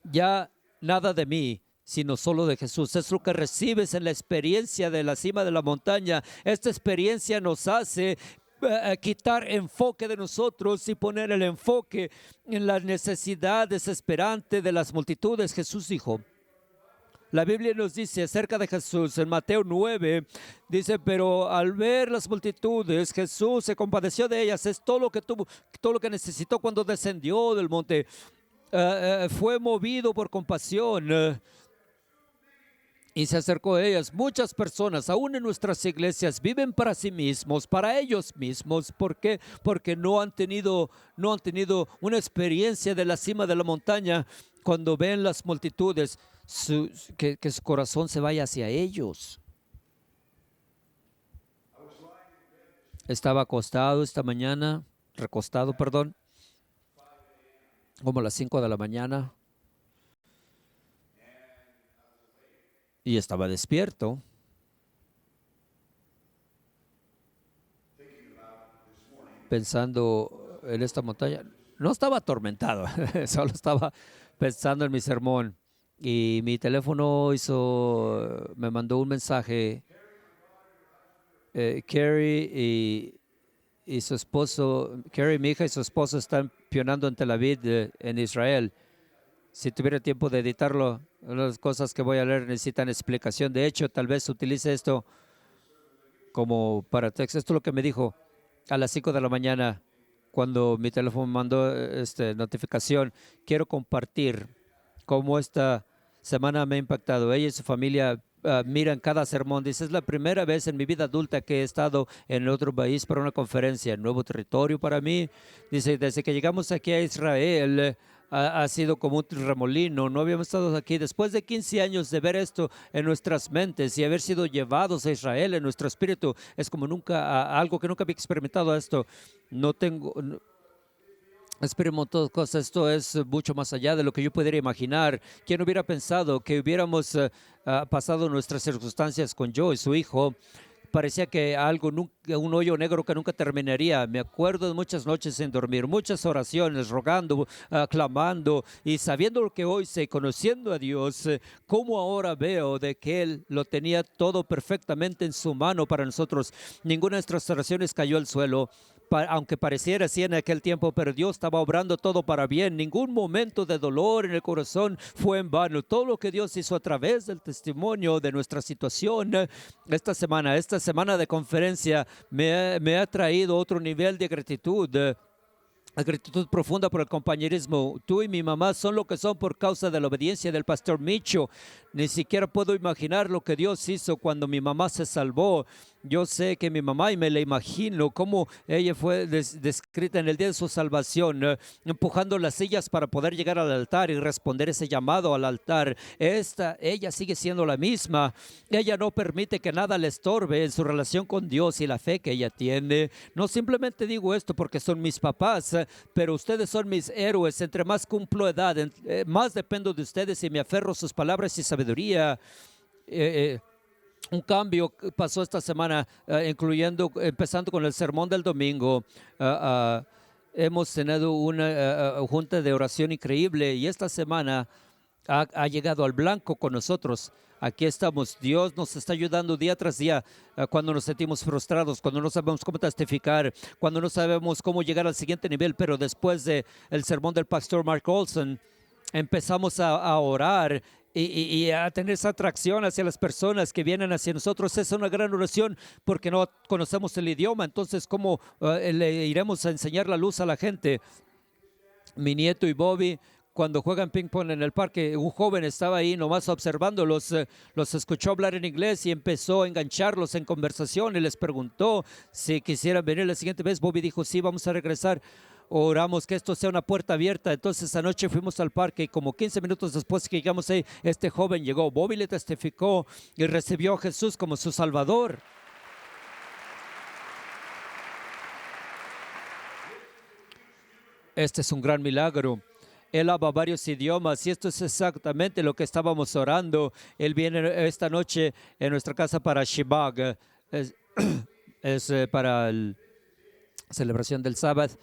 S2: Ya nada de mí, sino solo de Jesús. Es lo que recibes en la experiencia de la cima de la montaña. Esta experiencia nos hace quitar enfoque de nosotros y poner el enfoque en la necesidad desesperante de las multitudes. Jesús dijo, La Biblia nos dice acerca de Jesús en Mateo 9, dice, pero al ver las multitudes, Jesús se compadeció de ellas. Es todo lo que tuvo, todo lo que necesitó cuando descendió del monte. Fue movido por compasión. Y se acercó a ellas. Muchas personas, aún en nuestras iglesias, viven para sí mismos, para ellos mismos. ¿Por qué? Porque no han tenido una experiencia de la cima de la montaña. Cuando ven las multitudes, que su corazón se vaya hacia ellos. Estaba acostado esta mañana, recostado, perdón, como a las 5 de la mañana. Y estaba despierto. Pensando en esta montaña. No estaba atormentado, solo estaba pensando en mi sermón. Y mi teléfono me mandó un mensaje. Carrie y su esposo, Carrie, mi hija y su esposo están pionando en Tel Aviv, en Israel. Si tuviera tiempo de editarlo, las cosas que voy a leer necesitan explicación. De hecho, tal vez utilice esto como para texto. Esto es lo que me dijo a las 5 de la mañana cuando mi teléfono me mandó notificación. Quiero compartir cómo esta semana me ha impactado. Ella y su familia miran cada sermón. Dice, es la primera vez en mi vida adulta que he estado en otro país para una conferencia, nuevo territorio para mí. Dice, desde que llegamos aquí a Israel, ha sido como un remolino. No habíamos estado aquí. Después de 15 años de ver esto en nuestras mentes y haber sido llevados a Israel en nuestro espíritu, es como nunca, algo que nunca había experimentado esto. Experimentó cosas. Esto es mucho más allá de lo que yo pudiera imaginar. ¿Quién hubiera pensado que hubiéramos pasado nuestras circunstancias con Joe y su hijo? Parecía que un hoyo negro que nunca terminaría. Me acuerdo de muchas noches sin dormir, muchas oraciones, rogando, clamando y sabiendo lo que hoy sé, conociendo a Dios, cómo ahora veo de que Él lo tenía todo perfectamente en su mano para nosotros. Ninguna de nuestras oraciones cayó al suelo. Aunque pareciera así en aquel tiempo, pero Dios estaba obrando todo para bien. Ningún momento de dolor en el corazón fue en vano. Todo lo que Dios hizo a través del testimonio de nuestra situación esta semana de conferencia me ha traído otro nivel de gratitud. Gratitud profunda por el compañerismo. Tú y mi mamá son lo que son por causa de la obediencia del pastor Micho. Ni siquiera puedo imaginar lo que Dios hizo cuando mi mamá se salvó. Yo sé que mi mamá, y me la imagino cómo ella fue descrita en el día de su salvación, empujando las sillas para poder llegar al altar y responder ese llamado al altar. Ella sigue siendo la misma. Ella no permite que nada le estorbe en su relación con Dios y la fe que ella tiene. No simplemente digo esto porque son mis papás, pero ustedes son mis héroes. Entre más cumplo edad, más dependo de ustedes y me aferro a sus palabras y sabiduría. Un cambio pasó esta semana, empezando con el sermón del domingo. Hemos tenido una junta de oración increíble y esta semana ha llegado al blanco con nosotros. Aquí estamos. Dios nos está ayudando día tras día cuando nos sentimos frustrados, cuando no sabemos cómo testificar, cuando no sabemos cómo llegar al siguiente nivel. Pero después del sermón del pastor Mark Olson, empezamos a orar y a tener esa atracción hacia las personas que vienen hacia nosotros. Es una gran oración porque no conocemos el idioma. Entonces, ¿cómo le iremos a enseñar la luz a la gente? Mi nieto y Bobby, cuando juegan ping pong en el parque, un joven estaba ahí nomás observándolos, los escuchó hablar en inglés y empezó a engancharlos en conversación y les preguntó si quisieran venir la siguiente vez. Bobby dijo, sí, vamos a regresar. Oramos que esto sea una puerta abierta. Entonces anoche fuimos al parque y como 15 minutos después que llegamos ahí, este joven llegó. Bobby le testificó y recibió a Jesús como su Salvador. Este es un gran milagro. Él habla varios idiomas y esto es exactamente lo que estábamos orando. Él viene esta noche en nuestra casa para Shibag. Es para la celebración del sábado.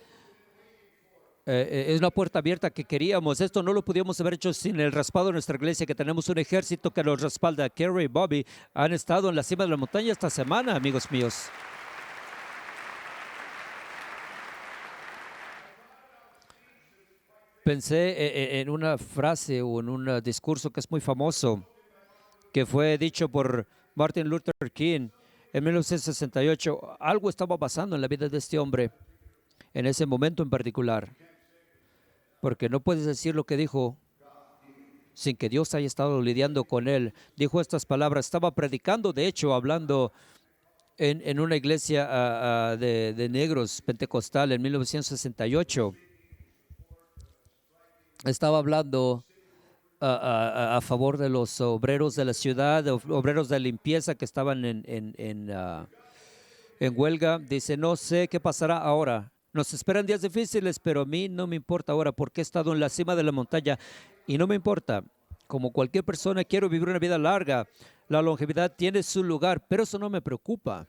S2: Es una puerta abierta que queríamos. Esto no lo pudimos haber hecho sin el respaldo de nuestra iglesia, que tenemos un ejército que los respalda. Kerry y Bobby han estado en la cima de la montaña esta semana, amigos míos. Pensé en una frase o en un discurso que es muy famoso. que fue dicho por Martin Luther King en 1968. Algo estaba pasando en la vida de este hombre en ese momento en particular, porque no puedes decir lo que dijo sin que Dios haya estado lidiando con él. Dijo estas palabras, estaba predicando, de hecho, hablando en una iglesia de negros pentecostal en 1968. Estaba hablando a favor de los obreros de la ciudad, obreros de limpieza que estaban en huelga. Dice, no sé qué pasará ahora. Nos esperan días difíciles, pero a mí no me importa ahora porque he estado en la cima de la montaña y no me importa. Como cualquier persona, quiero vivir una vida larga. La longevidad tiene su lugar, pero eso no me preocupa.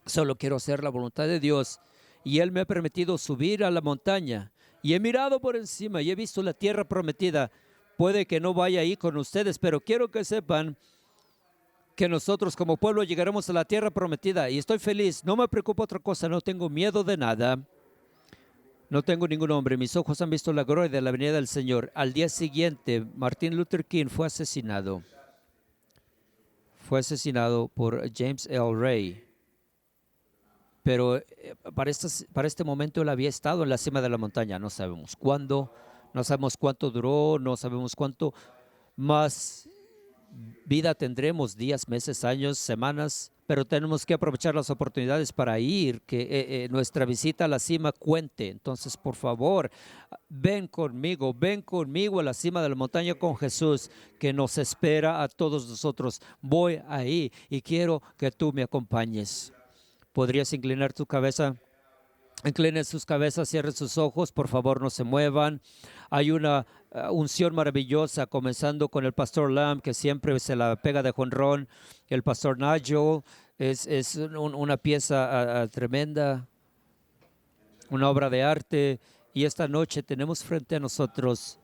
S2: Solo quiero hacer la voluntad de Dios. Y Él me ha permitido subir a la montaña. Y he mirado por encima y he visto la tierra prometida. Puede que no vaya ahí con ustedes, pero quiero que sepan que nosotros como pueblo llegaremos a la tierra prometida. Y estoy feliz. No me preocupa otra cosa. No tengo miedo de nada. No tengo ningún hombre. Mis ojos han visto la gloria de la venida del Señor. Al día siguiente, Martin Luther King fue asesinado. Fue asesinado por James L. Ray. Pero para este momento él había estado en la cima de la montaña. No sabemos cuándo, no sabemos cuánto duró, no sabemos cuánto más vida tendremos, días, meses, años, semanas, pero tenemos que aprovechar las oportunidades para ir, que nuestra visita a la cima cuente. Entonces, por favor, ven conmigo a la cima de la montaña con Jesús, que nos espera a todos nosotros. Voy ahí y quiero que tú me acompañes. ¿Podrías inclinar tu cabeza? Inclinen sus cabezas, cierren sus ojos, por favor no se muevan. Hay una unción maravillosa, comenzando con el pastor Lamb, que siempre se la pega de jonrón. El pastor Nigel es una pieza tremenda, una obra de arte. Y esta noche tenemos frente a nosotros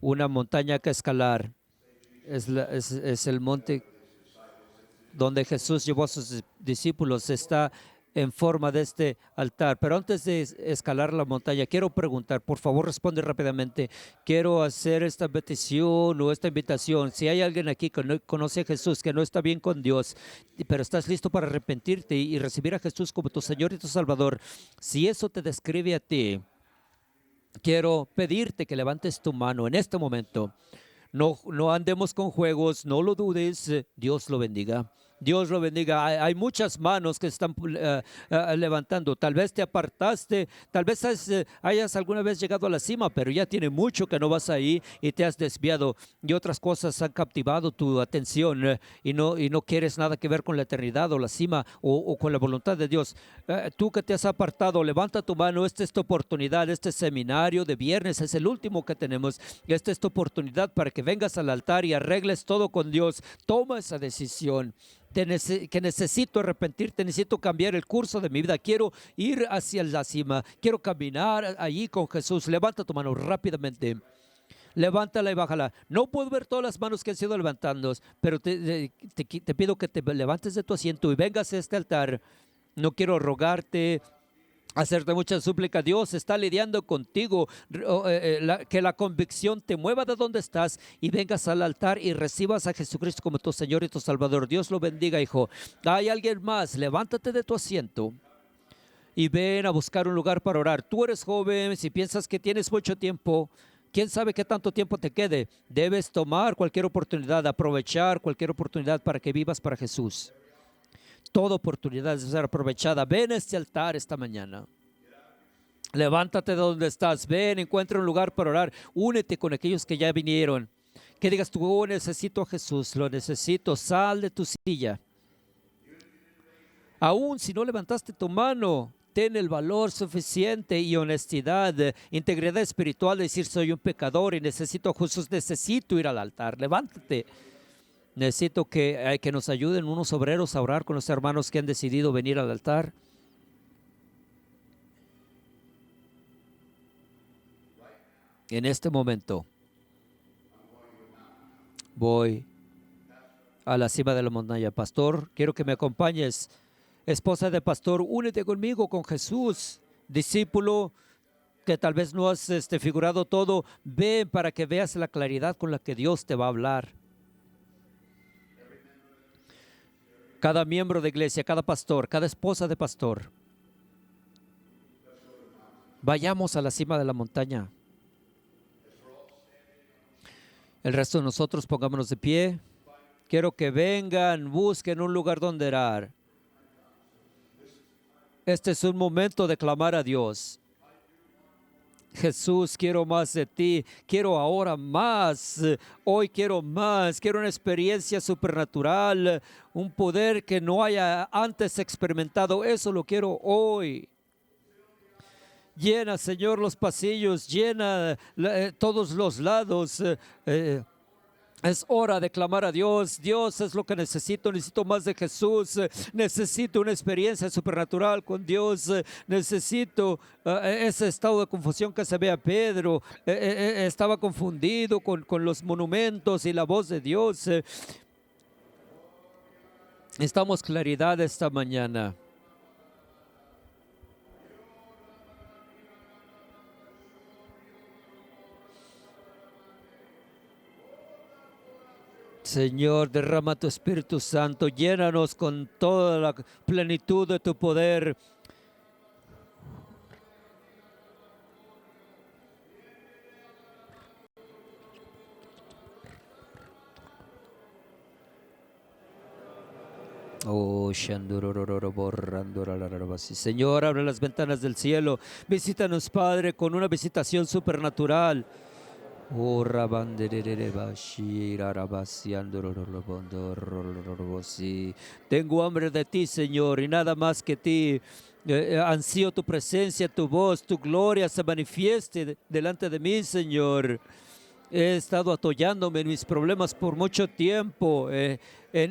S2: una montaña que escalar. Es el monte donde Jesús llevó a sus discípulos. Está en forma de este altar. Pero antes de escalar la montaña, quiero preguntar, por favor responde rápidamente. Quiero hacer esta petición o esta invitación. Si hay alguien aquí que no conoce a Jesús, que no está bien con Dios, pero estás listo para arrepentirte y recibir a Jesús como tu Señor y tu Salvador, si eso te describe a ti, quiero pedirte que levantes tu mano en este momento. No andemos con juegos, no lo dudes. Dios lo bendiga. Dios lo bendiga. Hay muchas manos que están levantando. Tal vez te apartaste, tal vez hayas alguna vez llegado a la cima, pero ya tiene mucho que no vas ahí y te has desviado y otras cosas han captivado tu atención y no quieres nada que ver con la eternidad o la cima o con la voluntad de Dios. Tú que te has apartado, levanta tu mano. Esta es tu oportunidad. Este seminario de viernes es el último que tenemos. Esta es tu oportunidad para que vengas al altar y arregles todo con Dios. Toma esa decisión. Que necesito arrepentirte, necesito cambiar el curso de mi vida, quiero ir hacia la cima, quiero caminar allí con Jesús. Levanta tu mano rápidamente, levántala y bájala. No puedo ver todas las manos que han sido levantando, pero te pido que te levantes de tu asiento y vengas a este altar. No quiero rogarte, hacerte mucha súplica. Dios está lidiando contigo. Que la convicción te mueva de donde estás y vengas al altar y recibas a Jesucristo como tu Señor y tu Salvador. Dios lo bendiga, hijo. ¿Hay alguien más? Levántate de tu asiento y ven a buscar un lugar para orar. Tú eres joven, si piensas que tienes mucho tiempo, quién sabe qué tanto tiempo te quede. Debes tomar cualquier oportunidad, aprovechar cualquier oportunidad para que vivas para Jesús. Toda oportunidad debe ser aprovechada. Ven a este altar esta mañana. Levántate de donde estás. Ven, encuentra un lugar para orar. Únete con aquellos que ya vinieron. Que digas tú, oh, necesito a Jesús, lo necesito. Sal de tu silla. Aún si no levantaste tu mano, ten el valor suficiente y honestidad, integridad espiritual de decir, soy un pecador y necesito a Jesús. Necesito ir al altar. Levántate. Necesito que nos ayuden unos obreros a orar con los hermanos que han decidido venir al altar. En este momento voy a la cima de la montaña. Pastor, quiero que me acompañes. Esposa de pastor, únete conmigo con Jesús. Discípulo que tal vez no has figurado todo, ven para que veas la claridad con la que Dios te va a hablar. cada miembro de iglesia, cada pastor, cada esposa de pastor. Vayamos a la cima de la montaña. El resto de nosotros pongámonos de pie. Quiero que vengan, busquen un lugar donde orar. Este es un momento de clamar a Dios. Jesús, quiero más de ti, quiero ahora más, hoy quiero más, quiero una experiencia supernatural, un poder que no haya antes experimentado, eso lo quiero hoy. Llena, Señor, los pasillos, llena todos los lados. Es hora de clamar a Dios. Dios es lo que necesito más de Jesús. Necesito una experiencia supernatural con Dios. Necesito ese estado de confusión que se ve a Pedro. Estaba confundido con los monumentos y la voz de Dios. Necesitamos claridad esta mañana. Señor, derrama tu Espíritu Santo, llénanos con toda la plenitud de tu poder. Oh, Señor, abre las ventanas del cielo. Visítanos, Padre, con una visitación supernatural. Oh, tengo hambre de ti, Señor, y nada más que ti. Ansío tu presencia, tu voz, tu gloria se manifieste delante de mí, Señor. He estado atollándome en mis problemas por mucho tiempo, en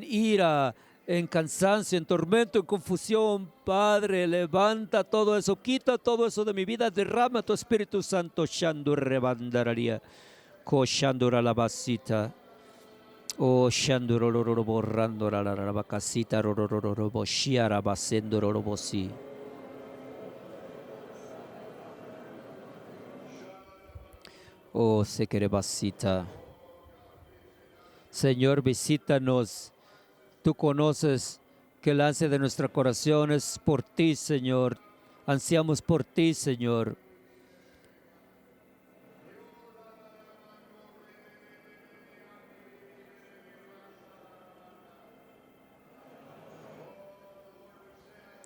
S2: ira, en cansancio, en tormento, en confusión. Padre, levanta todo eso, quita todo eso de mi vida, derrama tu Espíritu Santo. Shandur rebandararia. Koshandura la basita. Oh, Shanduro borrando la bacasita, rororobo, shiara basendo rorobosi. Oh, sequerebasita. Señor, visítanos. Tú conoces que el ansia de nuestro corazón es por ti, Señor. Ansiamos por ti, Señor.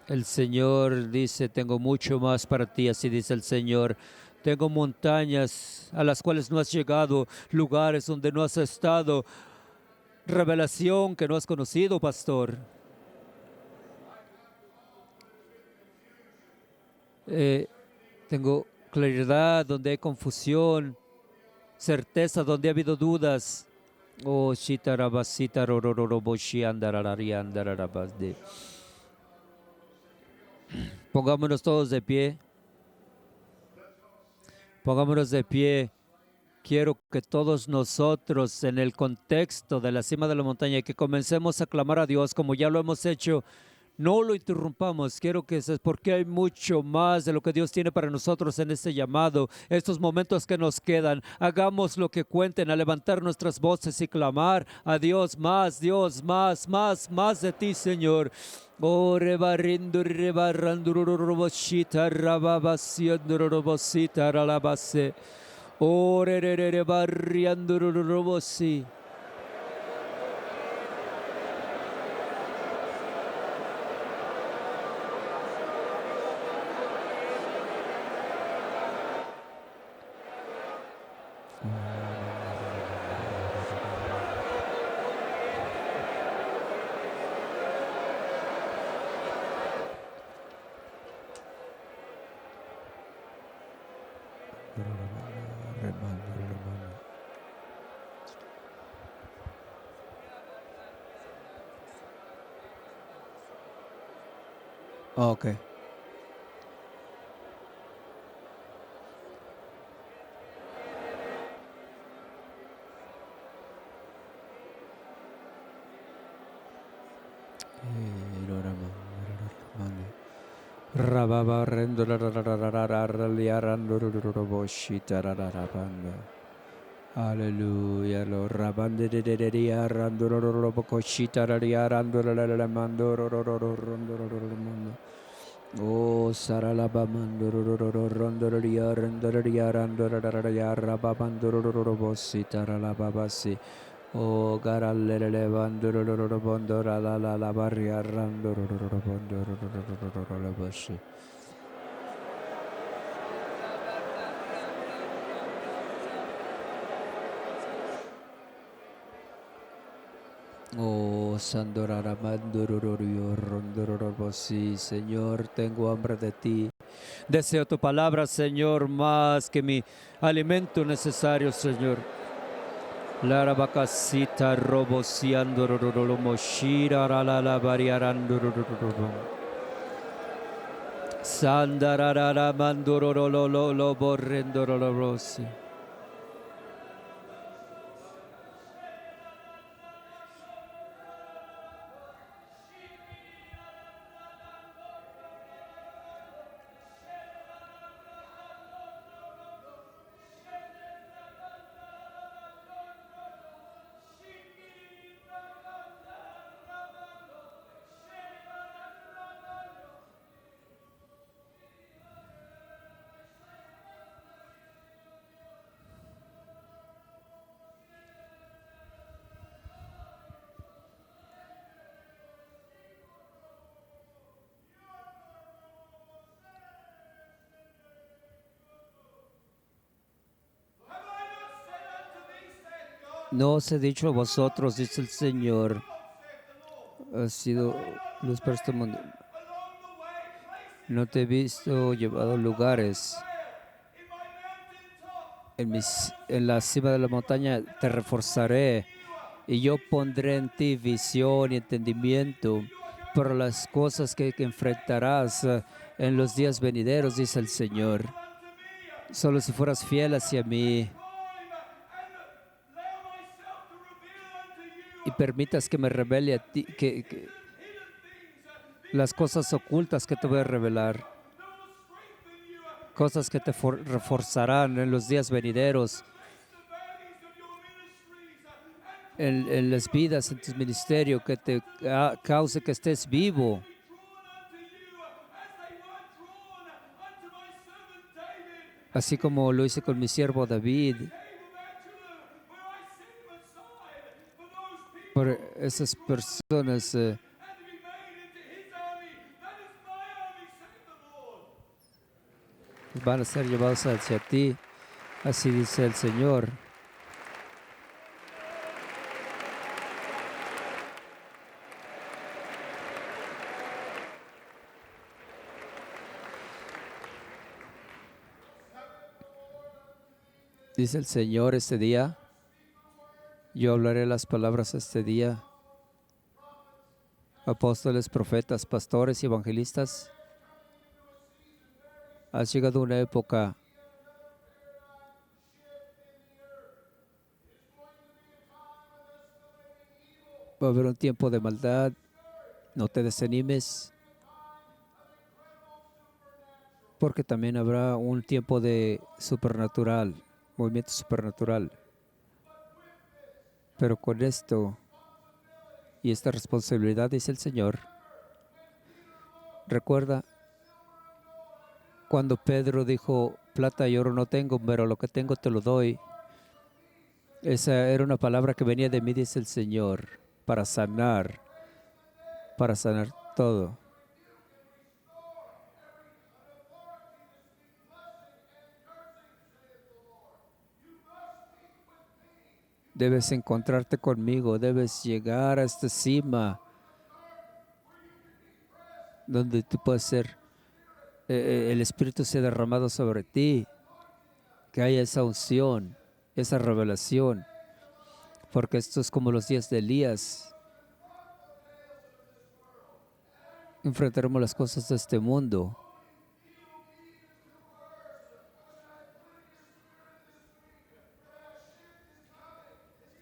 S2: El Señor dice, tengo mucho más para ti, así dice el Señor. Tengo montañas a las cuales no has llegado, lugares donde no has estado, revelación que no has conocido, pastor. Tengo claridad donde hay confusión, certeza donde ha habido dudas. Oh, shitarabasita rororoboshi andararariandararabasde. Pongámonos todos de pie. Pongámonos de pie. Quiero que todos nosotros, en el contexto de la cima de la montaña, que comencemos a clamar a Dios como ya lo hemos hecho. No lo interrumpamos. Quiero que sepas, porque hay mucho más de lo que Dios tiene para nosotros en este llamado. Estos momentos que nos quedan, hagamos lo que cuenten, a levantar nuestras voces y clamar a Dios más, más de ti, Señor. Oh, rebarrindo, rebarrando, robosita, rababasiendo, robosita, ralabase. Oh, rebarriando, robosi. Okay. Rababa rendo liarando roboshita rarabanda. Aleluya. Lo rabandereria randororo bocochita raria randororo mandororo. Oh, saralaba mandororo randororia randororia randororia rababandororo bosita ralababasi. Oh, garallere bandororo bondora la barria randororo bondororo bosi. Oh, Sandorara Mandororio Rondororobosi, Señor, tengo hambre de ti. Deseo tu palabra, Señor, más que mi alimento necesario, Señor. Lara Bacasita Robosiandororo Moshira la Variarandororo. Sandarara Mandororo lo Borrendororosi. No os he dicho a vosotros, dice el Señor, ha sido luz para este mundo. No te he visto llevado lugares. En la cima de la montaña te reforzaré y yo pondré en ti visión y entendimiento por las cosas que enfrentarás en los días venideros, dice el Señor. Solo si fueras fiel hacia mí y permitas que me revele a ti, que las cosas ocultas que te voy a revelar, cosas que te reforzarán en los días venideros, en las vidas, en tu ministerio, que te cause que estés vivo. Así como lo hice con mi siervo David. Por esas personas van a ser llevados hacia ti, así dice el Señor. Dice el Señor este día, yo hablaré las palabras este día. Apóstoles, profetas, pastores y evangelistas, ha llegado una época va a haber un tiempo de maldad, no te desanimes, porque también habrá un tiempo de supernatural, movimiento supernatural. Pero con esto y esta responsabilidad, dice el Señor, recuerda cuando Pedro dijo, plata y oro no tengo, pero lo que tengo te lo doy. Esa era una palabra que venía de mí, dice el Señor, para sanar todo. Debes encontrarte conmigo, debes llegar a esta cima donde tú puedes ser, el Espíritu sea derramado sobre ti, que haya esa unción, esa revelación, porque esto es como los días de Elías. Enfrentaremos las cosas de este mundo.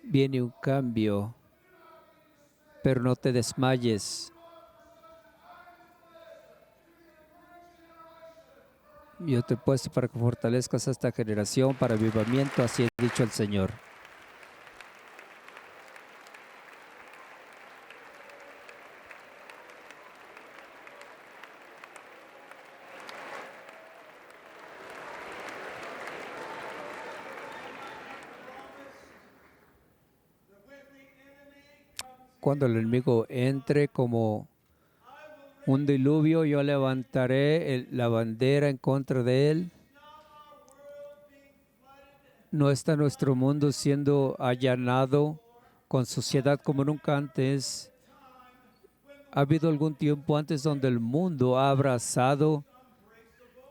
S2: Viene un cambio, pero no te desmayes. Yo te he puesto para que fortalezcas a esta generación para avivamiento, así ha dicho el Señor. cuando el enemigo entre como un diluvio, yo levantaré la bandera en contra de él. No está nuestro mundo siendo allanado con suciedad como nunca antes. ¿Ha habido algún tiempo antes donde el mundo ha abrazado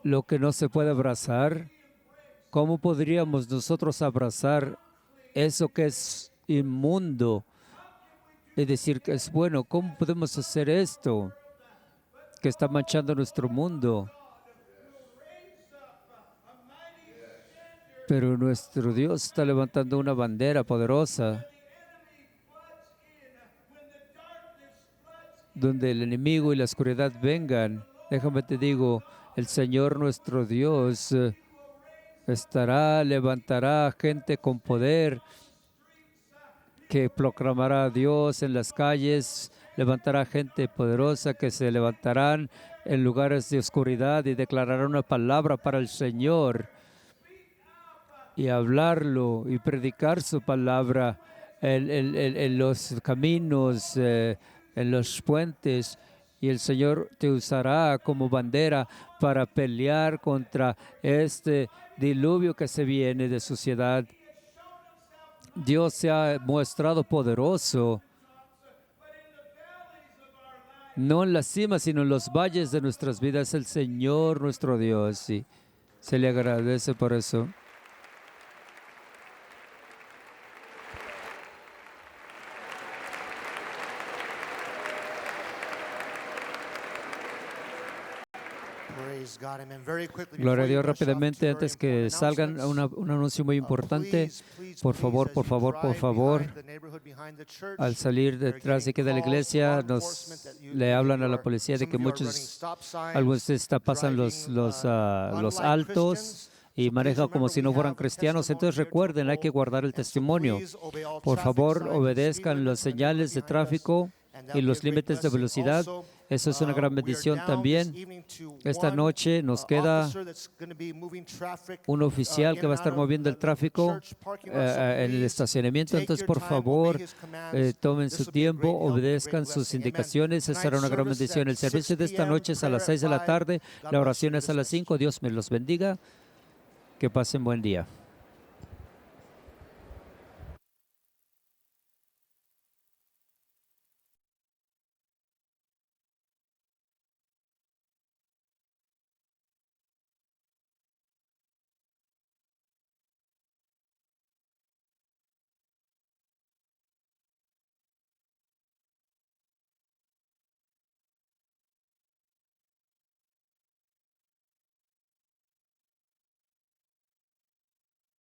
S2: lo que no se puede abrazar? ¿Cómo podríamos nosotros abrazar eso que es inmundo y decir que es bueno? ¿Cómo podemos hacer esto que está manchando nuestro mundo? Pero nuestro Dios está levantando una bandera poderosa donde el enemigo y la oscuridad vengan. Déjame te digo, el Señor nuestro Dios levantará gente con poder que proclamará a Dios en las calles, levantará gente poderosa que se levantarán en lugares de oscuridad y declararán una palabra para el Señor y hablarlo y predicar su palabra en los caminos, en los puentes, y el Señor te usará como bandera para pelear contra este diluvio que se viene de suciedad. Dios se ha mostrado poderoso, no en la cima, sino en los valles de nuestras vidas, el Señor nuestro Dios, y se le agradece por eso. Gloria a Dios. Rápidamente, antes que salgan, un anuncio muy importante. Por favor, al salir detrás de la iglesia, le hablan a la policía de que algunos pasan los altos y manejan como si no fueran cristianos. Entonces recuerden, hay que guardar el testimonio. Por favor, obedezcan las señales de tráfico y los límites de velocidad. Eso es una gran bendición también. Esta noche nos queda un oficial que va a estar moviendo el tráfico en el estacionamiento. Entonces, por favor, tomen su tiempo, obedezcan sus indicaciones. Esa será una gran bendición. El servicio de esta noche es a las 6 de la tarde. La oración es a las 5. Dios me los bendiga. Que pasen buen día.